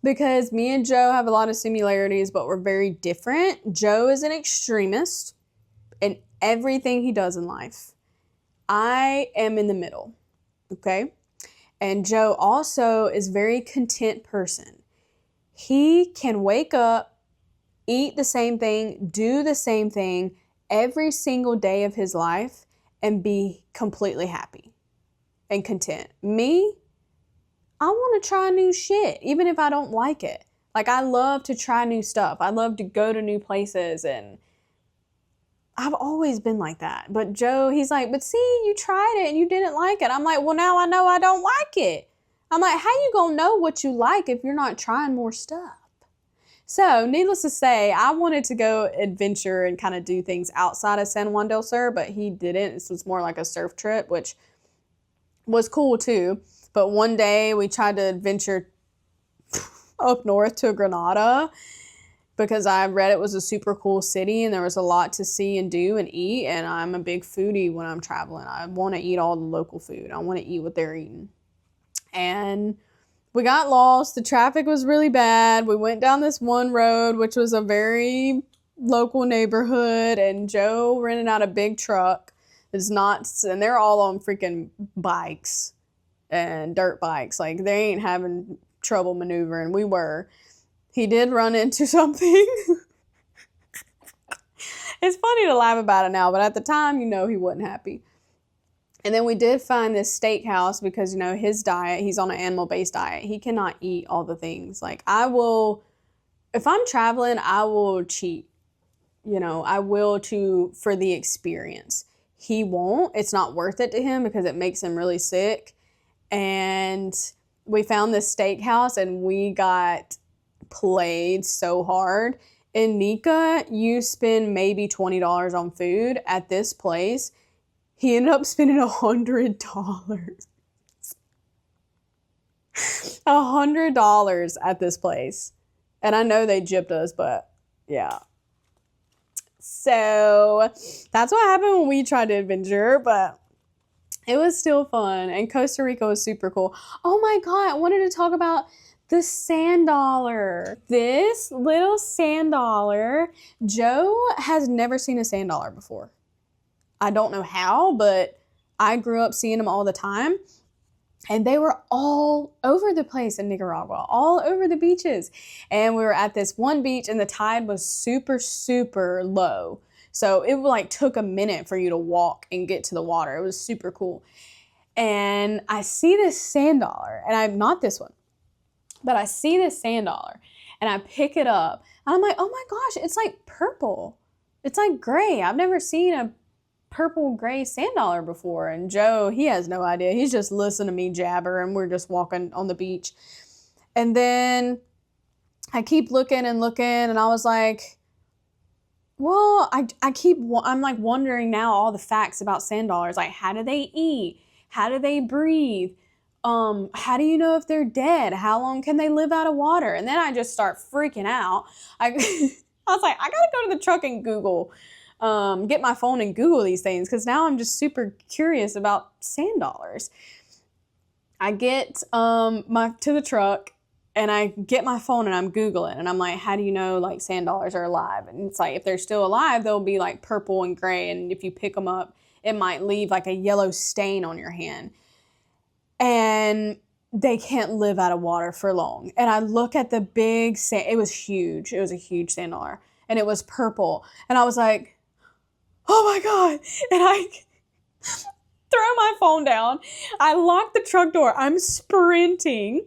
[SPEAKER 1] because me and Joe have a lot of similarities, but we're very different. Joe is an extremist in everything he does in life. I am in the middle, okay? And Joe also is a very content person. He can wake up, eat the same thing, do the same thing every single day of his life, and be completely happy and content. Me, I want to try new shit, even if I don't like it. Like, I love to try new stuff. I love to go to new places, and I've always been like that. But Joe, he's like, but see, you tried it and you didn't like it. I'm like, well, now I know I don't like it. I'm like, how you gonna know what you like if you're not trying more stuff? So, needless to say, I wanted to go adventure and kind of do things outside of San Juan del Sur, but he didn't. This was more like a surf trip, which was cool too. But one day we tried to adventure up north to Granada, because I read it was a super cool city and there was a lot to see and do and eat. And I'm a big foodie when I'm traveling. I want to eat all the local food. I want to eat what they're eating. And we got lost. The traffic was really bad. We went down this one road, which was a very local neighborhood, and Joe rented out a big truck. And they're all on freaking bikes and dirt bikes. Like, they ain't having trouble maneuvering. We were. He did run into something. It's funny to laugh about it now, but at the time, he wasn't happy. And then we did find this steakhouse, because, his diet, he's on an animal-based diet. He cannot eat all the things. Like, if I'm traveling, I will cheat. I will for the experience. He won't. It's not worth it to him because it makes him really sick. And we found this steakhouse, and we got played so hard. In Nika, you spend maybe $20 on food. At this place, he ended up spending $100. $100 at this place. And I know they gypped us, but yeah. So that's what happened when we tried to adventure. But It was still fun. And Costa Rica was super cool. Oh my God, I wanted to talk about the sand dollar. This little sand dollar, Joe has never seen a sand dollar before. I don't know how, but I grew up seeing them all the time. And they were all over the place in Nicaragua, all over the beaches. And we were at this one beach and the tide was super, super low. So it like took a minute for you to walk and get to the water. It was super cool. And I see this sand dollar, and I'm not this one, but I see this sand dollar and I pick it up and I'm like, oh my gosh, it's like purple. It's like gray. I've never seen a purple gray sand dollar before. And Joe, he has no idea. He's just listening to me jabber and we're just walking on the beach. And then I keep looking and looking and I was like, well, I'm like wondering now all the facts about sand dollars. Like, how do they eat? How do they breathe? How do you know if they're dead? How long can they live out of water? And then I just start freaking out. I was like, I gotta go to the truck and Google, get my phone and Google these things because now I'm just super curious about sand dollars. I get to the truck and I get my phone and I'm Googling and I'm like, how do you know like sand dollars are alive? And it's like, if they're still alive, they'll be like purple and gray. And if you pick them up, it might leave like a yellow stain on your hand. And they can't live out of water for long. And I look at the big sand, it was huge. It was a huge sand dollar and it was purple. And I was like, oh my God. And I throw my phone down. I lock the truck door. I'm sprinting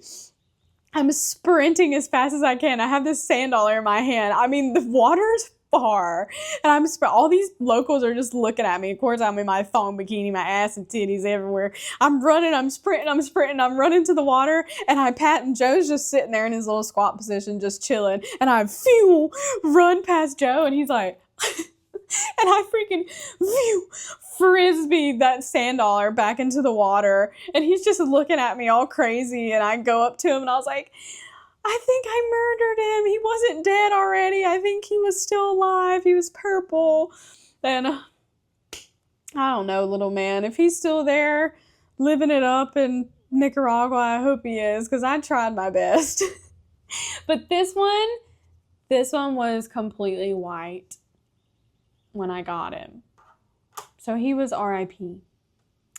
[SPEAKER 1] as fast as I can. I have this sand dollar in my hand. I mean, the water's far. And all these locals are just looking at me. Of course, I'm in my thong bikini, my ass and titties everywhere. I'm running, I'm sprinting, I'm running to the water. And and Joe's just sitting there in his little squat position, just chilling. And I run past Joe and he's like, and I freaking frisbee that sand dollar back into the water. And he's just looking at me all crazy. And I go up to him and I was like, I think I murdered him. He wasn't dead already. I think he was still alive. He was purple. And I don't know, little man. If he's still there living it up in Nicaragua, I hope he is because I tried my best. But this one was completely white when I got him. So he was RIP. And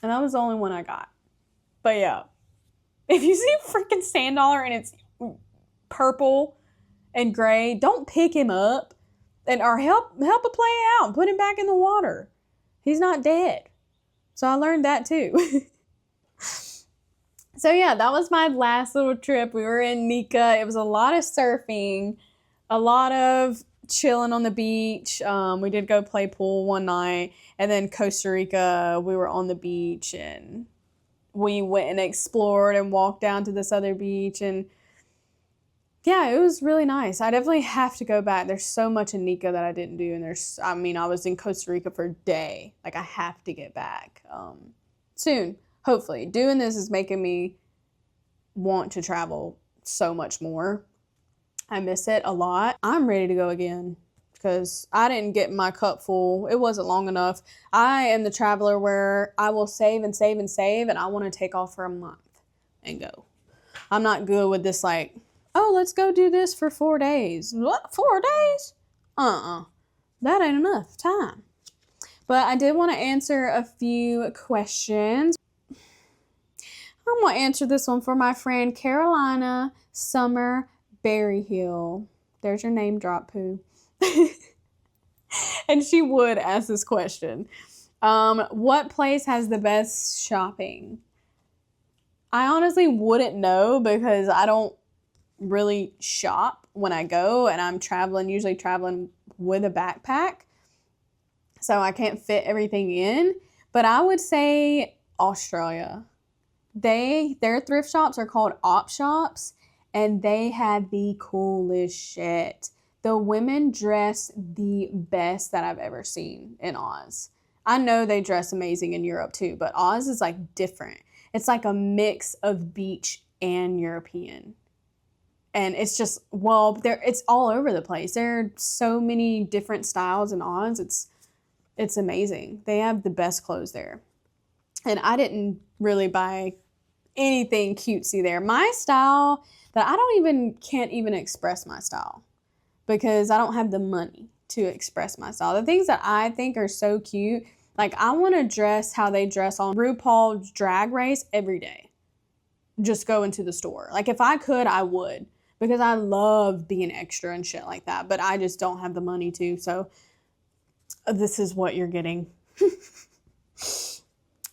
[SPEAKER 1] that was the only one I got. But yeah, if you see a freaking sand dollar and it's purple and gray, don't pick him up or help a play out. Put him back in the water. He's not dead. So I learned that too. So yeah, that was my last little trip. We were in Nica. It was a lot of surfing, a lot of chilling on the beach. We did go play pool one night, and then Costa Rica, we were on the beach and we went and explored and walked down to this other beach, and yeah, it was really nice. I definitely have to go back. There's so much in Nica that I didn't do, and I was in Costa Rica for a day. Like, I have to get back soon, hopefully. Doing this is making me want to travel so much more. I miss it a lot. I'm ready to go again because I didn't get my cup full. It wasn't long enough. I am the traveler where I will save and save and save, and I want to take off for a month and go. I'm not good with this, like, oh, let's go do this for 4 days. What? 4 days? That ain't enough time. But I did want to answer a few questions. I'm going to answer this one for my friend Carolina Summer Berryhill. There's your name drop, Pooh. And she would ask this question. What place has the best shopping? I honestly wouldn't know because I don't really shop when I go, and I'm usually traveling with a backpack. So I can't fit everything in. But I would say Australia. Their thrift shops are called op shops, and they have the coolest shit. The women dress the best that I've ever seen in Oz. I know they dress amazing in Europe too, but Oz is like different. It's like a mix of beach and European. And it's just, it's all over the place. There are so many different styles in Oz. It's amazing. They have the best clothes there. And I didn't really buy anything cutesy there. My style that can't even express my style because I don't have the money to express my style. The things that I think are so cute, like I want to dress how they dress on RuPaul's Drag Race every day. Just go into the store. Like if I could, I would because I love being extra and shit like that, but I just don't have the money to. So this is what you're getting.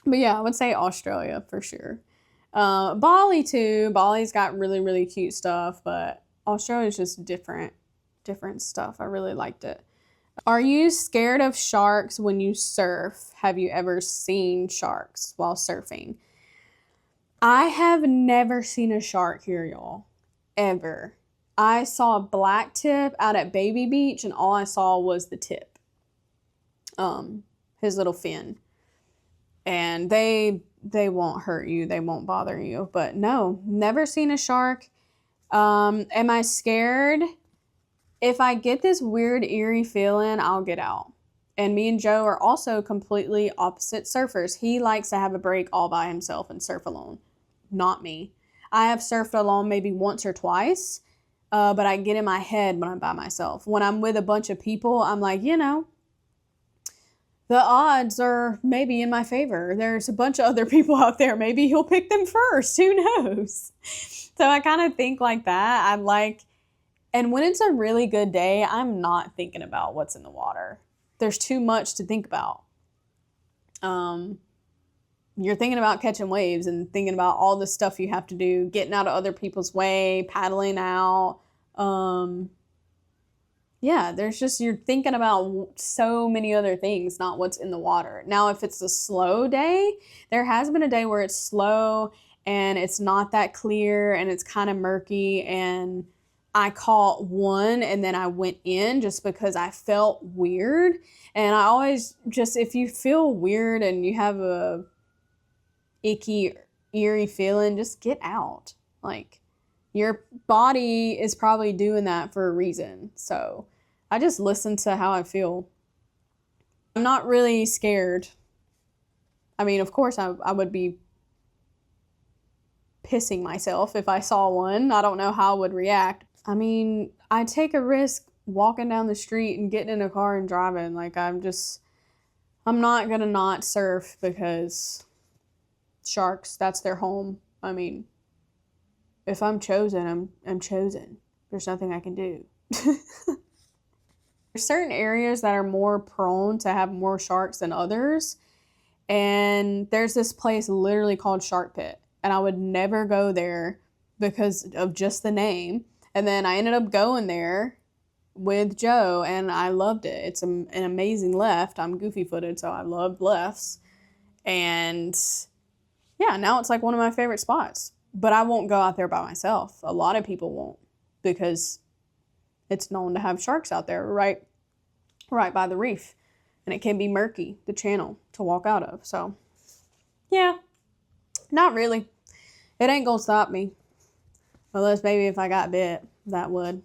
[SPEAKER 1] But yeah, I would say Australia for sure. Bali too. Bali's got really, really cute stuff, but Australia's just different stuff. I really liked it. Are you scared of sharks when you surf? Have you ever seen sharks while surfing? I have never seen a shark here, y'all. Ever. I saw a black tip out at Baby Beach, and all I saw was the tip. His little fin. And they won't hurt you. They won't bother you. But no, never seen a shark. Am I scared? If I get this weird, eerie feeling, I'll get out. And me and Joe are also completely opposite surfers. He likes to have a break all by himself and surf alone. Not me. I have surfed alone maybe once or twice, but I get in my head when I'm by myself. When I'm with a bunch of people, I'm like, the odds are maybe in my favor. There's a bunch of other people out there. Maybe he'll pick them first. Who knows? So I kind of think like that. And when it's a really good day, I'm not thinking about what's in the water. There's too much to think about. You're thinking about catching waves and thinking about all the stuff you have to do, getting out of other people's way, paddling out. You're thinking about so many other things, not what's in the water. Now, if it's a slow day, there has been a day where it's slow and it's not that clear and it's kind of murky, and I caught one and then I went in just because I felt weird. And I always if you feel weird and you have a icky, eerie feeling, just get out. Like, your body is probably doing that for a reason. So I just listen to how I feel. I'm not really scared. I mean, of course, I would be pissing myself if I saw one. I don't know how I would react. I mean, I take a risk walking down the street and getting in a car and driving. Like, I'm not gonna not surf because sharks, that's their home. I mean, if I'm chosen, I'm chosen. There's nothing I can do. There's certain areas that are more prone to have more sharks than others. And there's this place literally called Shark Pit. And I would never go there because of just the name. And then I ended up going there with Joe, and I loved it. It's an amazing left. I'm goofy-footed, so I love lefts. And yeah, now it's like one of my favorite spots. But I won't go out there by myself. A lot of people won't because it's known to have sharks out there right by the reef. And it can be murky, the channel, to walk out of. So, yeah, not really. It ain't gonna stop me. Unless maybe if I got bit, that would.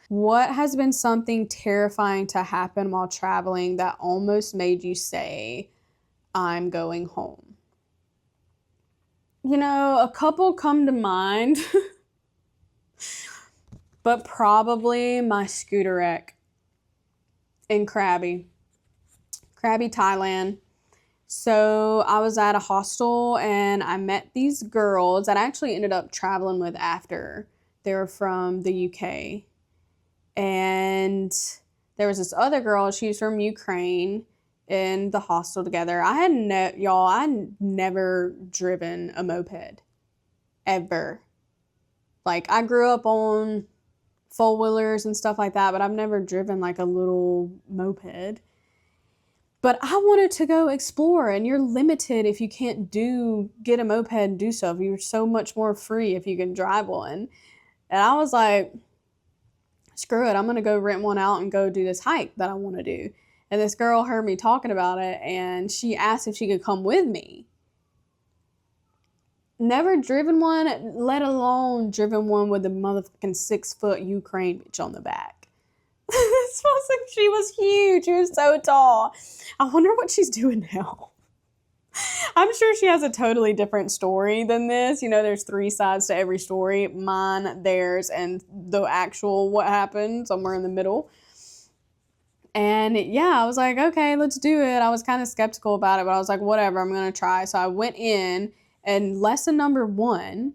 [SPEAKER 1] What has been something terrifying to happen while traveling that almost made you say, I'm going home? A couple come to mind. But probably my scooter wreck in Krabi, Thailand. So I was at a hostel and I met these girls that I actually ended up traveling with after. They were from the UK. And there was this other girl, she's from Ukraine, in the hostel together. I had never driven a moped. Ever. Like, I grew up on four-wheelers and stuff like that, but I've never driven like a little moped. But I wanted to go explore, and you're limited if you can't get a moped and do stuff. You're so much more free if you can drive one. And I was like, screw it, I'm going to go rent one out and go do this hike that I want to do. And this girl heard me talking about it, and she asked if she could come with me. Never driven one, let alone driven one with a motherfucking 6-foot Ukraine bitch on the back. She was huge. She was so tall. I wonder what she's doing now. I'm sure she has a totally different story than this. You know, there's three sides to every story: mine, theirs, and the actual what happened somewhere in the middle. And yeah, I was like, okay, let's do it. I was kind of skeptical about it, but I was like, whatever, I'm going to try. So I went in, and lesson number one: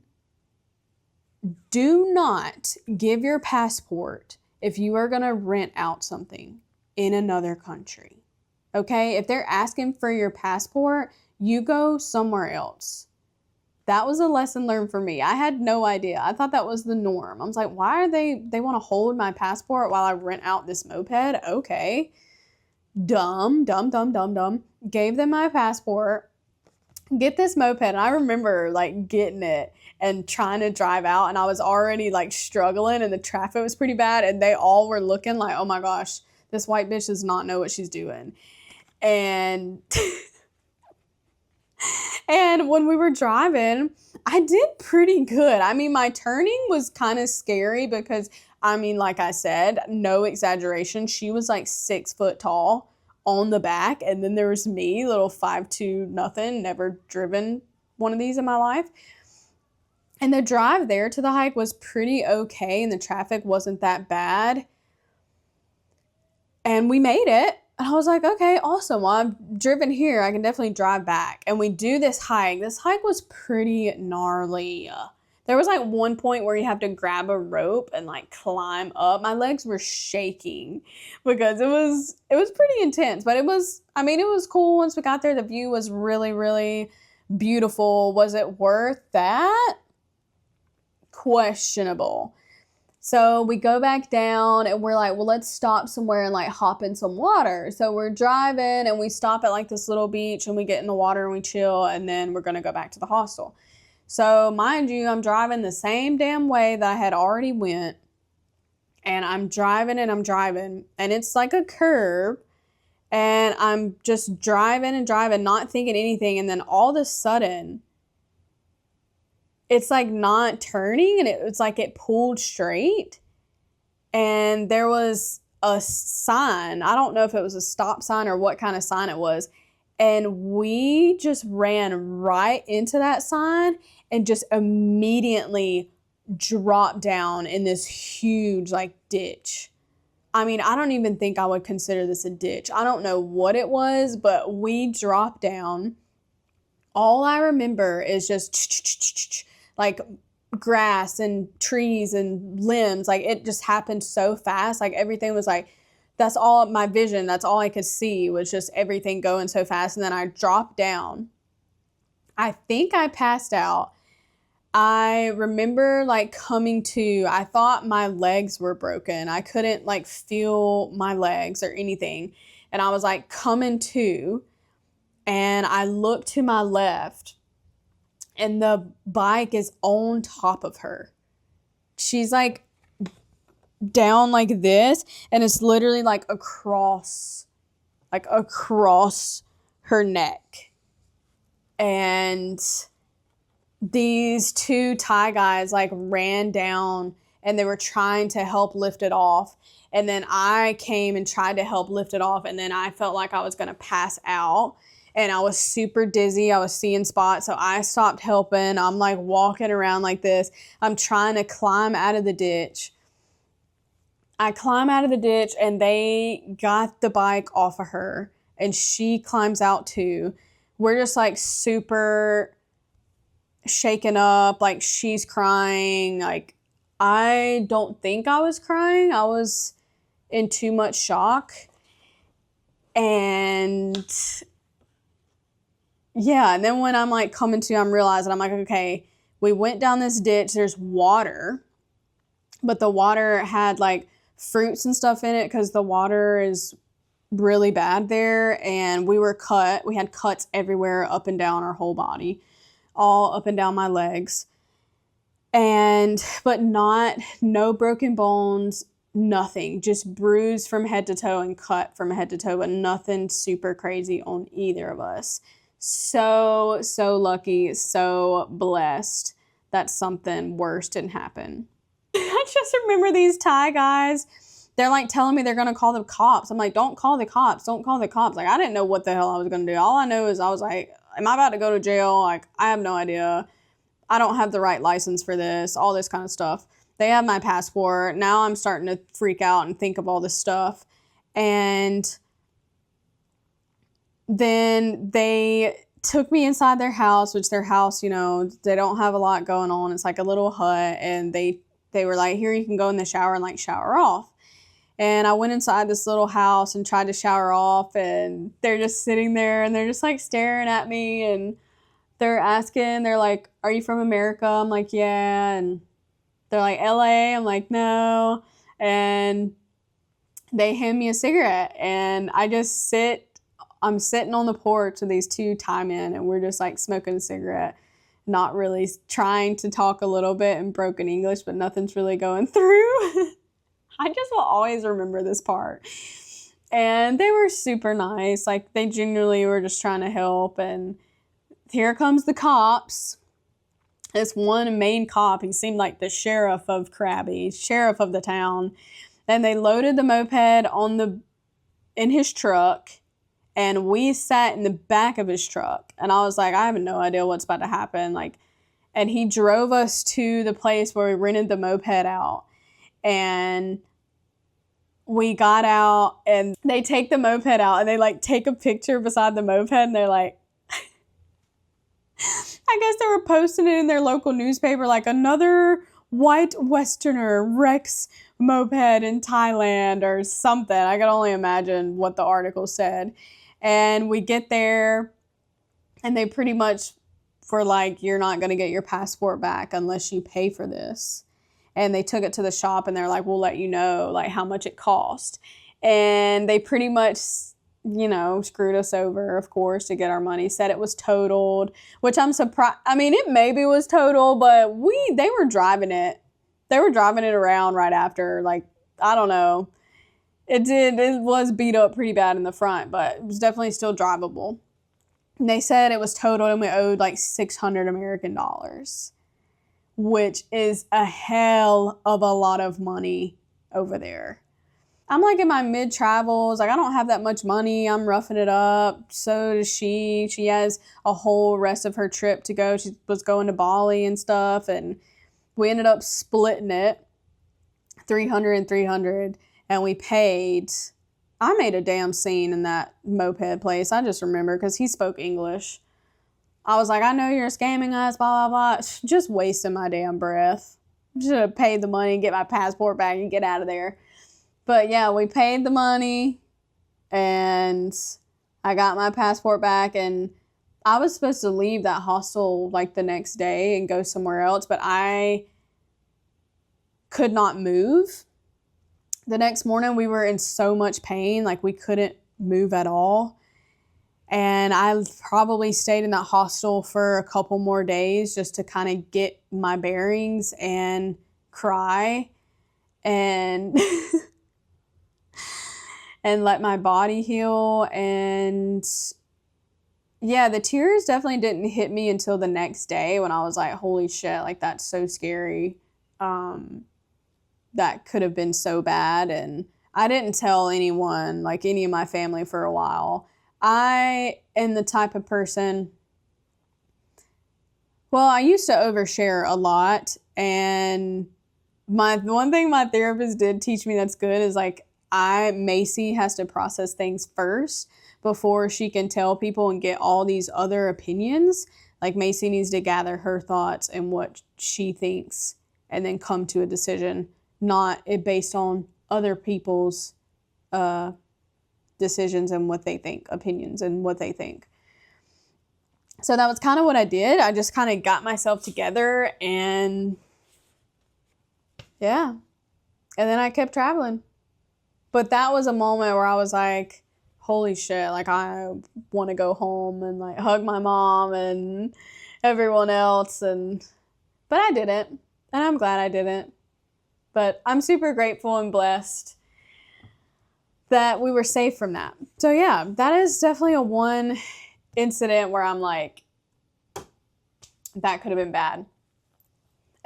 [SPEAKER 1] do not give your passport if you are going to rent out something in another country. Okay? If they're asking for your passport, you go somewhere else. That was a lesson learned for me. I had no idea. I thought that was the norm. I was like, why are they want to hold my passport while I rent out this moped? Okay. Dumb. Gave them my passport. Get this moped. And I remember like getting it and trying to drive out, and I was already like struggling, and the traffic was pretty bad, and they all were looking like, oh my gosh, this white bitch does not know what she's doing. And and when we were driving, I did pretty good. I mean, my turning was kind of scary because, I mean, like I said, no exaggeration, she was like 6 foot tall on the back, and then there was me, little 5'2" nothing, never driven one of these in my life. And the drive there to the hike was pretty okay, and the traffic wasn't that bad. And we made it. And I was like, okay, awesome. Well, I've driven here. I can definitely drive back. And we do this hike. This hike was pretty gnarly. There was like one point where you have to grab a rope and like climb up. My legs were shaking because it was pretty intense. But it was cool once we got there. The view was really, really beautiful. Was it worth that? Questionable. So we go back down, and we're like, well, let's stop somewhere and like hop in some water. So we're driving, and we stop at like this little beach, and we get in the water and we chill, and then we're going to go back to the hostel. So mind you, I'm driving the same damn way that I had already went, and I'm driving, and it's like a curve, and I'm just driving, not thinking anything. And then all of a sudden, it's like not turning, and it's like it pulled straight, and there was a sign. I don't know if it was a stop sign or what kind of sign it was, and we just ran right into that sign and just immediately dropped down in this huge like ditch. I mean, I don't even think I would consider this a ditch. I don't know what it was, but we dropped down. All I remember is just like grass and trees and limbs. Like it just happened so fast. Like everything was like, that's all my vision. That's all I could see was just everything going so fast. And then I dropped down. I think I passed out. I remember like coming to, I thought my legs were broken. I couldn't like feel my legs or anything. And I was like coming to, and I looked to my left, and the bike is on top of her. She's like down like this, and it's literally like across her neck. And these two Thai guys like ran down, and they were trying to help lift it off. And then I came and tried to help lift it off, and then I felt like I was going to pass out. And I was super dizzy. I was seeing spots. So I stopped helping. I'm like walking around like this. I'm trying to climb out of the ditch. I climb out of the ditch, and they got the bike off of her, and she climbs out too. We're just like super shaken up. Like she's crying. Like I don't think I was crying. I was in too much shock. And yeah, and then when I'm like coming to, I'm realizing, I'm like, okay, we went down this ditch, there's water, but the water had like fruits and stuff in it because the water is really bad there, and we were cut. We had cuts everywhere up and down our whole body, all up and down my legs, but no broken bones, nothing, just bruised from head to toe and cut from head to toe, but nothing super crazy on either of us. So lucky, so blessed that something worse didn't happen. I just remember these Thai guys, they're like telling me they're going to call the cops. I'm like, don't call the cops. Like, I didn't know what the hell I was going to do. All I know is I was like, am I about to go to jail? Like, I have no idea. I don't have the right license for this, all this kind of stuff. They have my passport. Now I'm starting to freak out and think of all this stuff. And then they took me inside their house, which their house, you know, they don't have a lot going on. It's like a little hut. And they were like, here, you can go in the shower and like shower off. And I went inside this little house and tried to shower off, and they're just sitting there and they're just like staring at me, and they're like, are you from America? I'm like, yeah. And they're like, LA? I'm like, no. And they hand me a cigarette, and I'm sitting on the porch with these two Thai men, and we're just like smoking a cigarette, not really trying to talk a little bit in broken English, but nothing's really going through. I just will always remember this part. And they were super nice. Like, they genuinely were just trying to help. And here comes the cops. This one main cop, he seemed like the sheriff of Krabi, sheriff of the town. And they loaded the moped in his truck, and we sat in the back of his truck. And I was like, I have no idea what's about to happen. Like, and he drove us to the place where we rented the moped out. And we got out, and they take the moped out, and they like take a picture beside the moped, and they're like, I guess they were posting it in their local newspaper, like, another white Westerner wrecks moped in Thailand or something. I could only imagine what the article said. And we get there, and they pretty much were like, you're not going to get your passport back unless you pay for this. And they took it to the shop, and they're like, we'll let you know like how much it cost. And they pretty much, you know, screwed us over, of course, to get our money. Said it was totaled, which I'm surprised. I mean, it maybe was totaled, but they were driving it. They were driving it around right after. Like, I don't know. It was beat up pretty bad in the front, but it was definitely still drivable. And they said it was totaled, and we owed like $600 American, which is a hell of a lot of money over there. I'm like in my mid-travels. Like, I don't have that much money. I'm roughing it up. So does she. She has a whole rest of her trip to go. She was going to Bali and stuff. And we ended up splitting it, 300 and 300. And we paid. I made a damn scene in that moped place. I just remember because he spoke English. I was like, I know you're scamming us, blah, blah, blah. Just wasting my damn breath. Should have paid the money and get my passport back and get out of there. But yeah, we paid the money, and I got my passport back, and I was supposed to leave that hostel like the next day and go somewhere else, but I could not move. The next morning we were in so much pain, like we couldn't move at all. And I probably stayed in that hostel for a couple more days just to kind of get my bearings and cry and and let my body heal. And yeah, the tears definitely didn't hit me until the next day when I was like, holy shit, like that's so scary. That could have been so bad. And I didn't tell anyone, like any of my family, for a while. I am the type of person, well, I used to overshare a lot, and one thing my therapist did teach me that's good is like Macy has to process things first before she can tell people and get all these other opinions. Like, Macy needs to gather her thoughts and what she thinks and then come to a decision, not it based on other people's decisions and what they think, opinions and what they think. So that was kind of what I did. I just kind of got myself together, and yeah. And then I kept traveling. But that was a moment where I was like, holy shit, like I want to go home and like hug my mom and everyone else. But I didn't. And I'm glad I didn't. But I'm super grateful and blessed that we were safe from that. So yeah, that is definitely a one incident where I'm like, that could have been bad.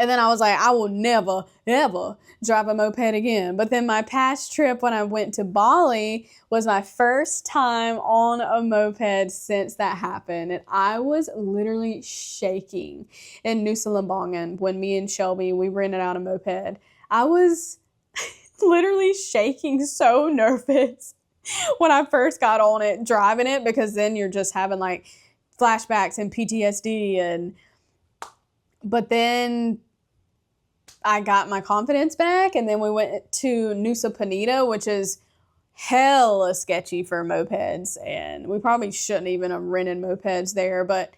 [SPEAKER 1] And then I was like, I will never, ever drive a moped again. But then my past trip when I went to Bali was my first time on a moped since that happened. And I was literally shaking in Nusa Lembongan when me and Shelby, we rented out a moped. I was literally shaking, so nervous when I first got on it, driving it, because then you're just having like flashbacks and PTSD. But then I got my confidence back, and then we went to Nusa Penida, which is hella sketchy for mopeds, and we probably shouldn't even have rented mopeds there, but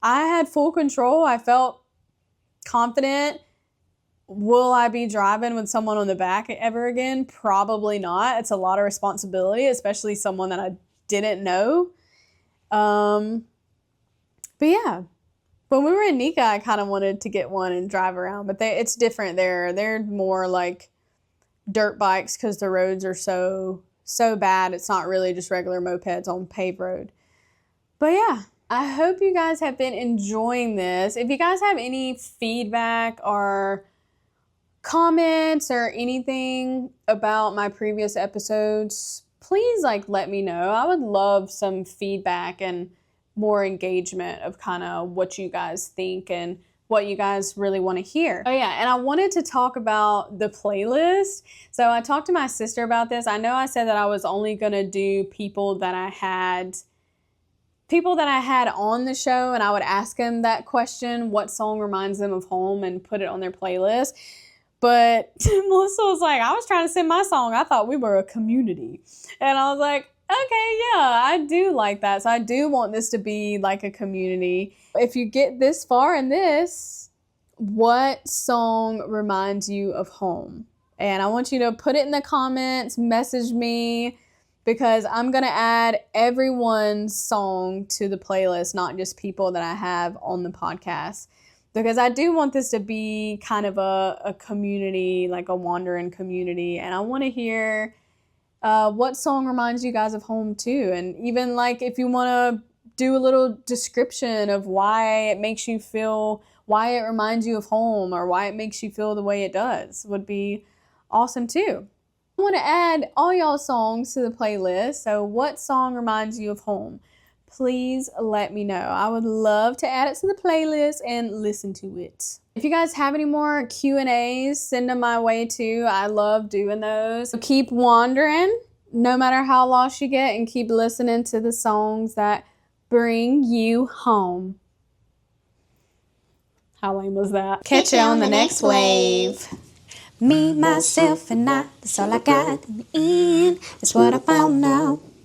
[SPEAKER 1] I had full control. I felt confident. Will I be driving with someone on the back ever again? Probably not. It's a lot of responsibility, especially someone that I didn't know. But yeah. When we were in Nika, I kind of wanted to get one and drive around, but it's different there. They're more like dirt bikes because the roads are so bad. It's not really just regular mopeds on paved road. But yeah, I hope you guys have been enjoying this. If you guys have any feedback or comments or anything about my previous episodes, please let me know. I would love some feedback and more engagement of kind of what you guys think and what you guys really want to hear. Oh yeah, and I wanted to talk about the playlist. So I talked to my sister about this. I know I said that I was only going to do people that I had on the show, and I would ask them that question, what song reminds them of home, and put it on their playlist. But Melissa was like, I was trying to send my song. I thought we were a community. And I was like, okay, yeah, I do like that. So I do want this to be like a community. If you get this far in this, what song reminds you of home? And I want you to put it in the comments, message me, because I'm going to add everyone's song to the playlist, not just people that I have on the podcast. Because I do want this to be kind of a community, like a wandering community. And I want to hear what song reminds you guys of home too. And even if you want to do a little description of why it makes you feel, why it reminds you of home, or why it makes you feel the way it does, would be awesome too. I want to add all y'all songs to the playlist. So what song reminds you of home? Please let me know. I would love to add it to the playlist and listen to it. If you guys have any more Q&As, send them my way too. I love doing those. So keep wandering, no matter how lost you get, and keep listening to the songs that bring you home. How lame was that?
[SPEAKER 2] Catch you on the next wave. Me, myself, and I, that's all I got in the end. That's what I found out.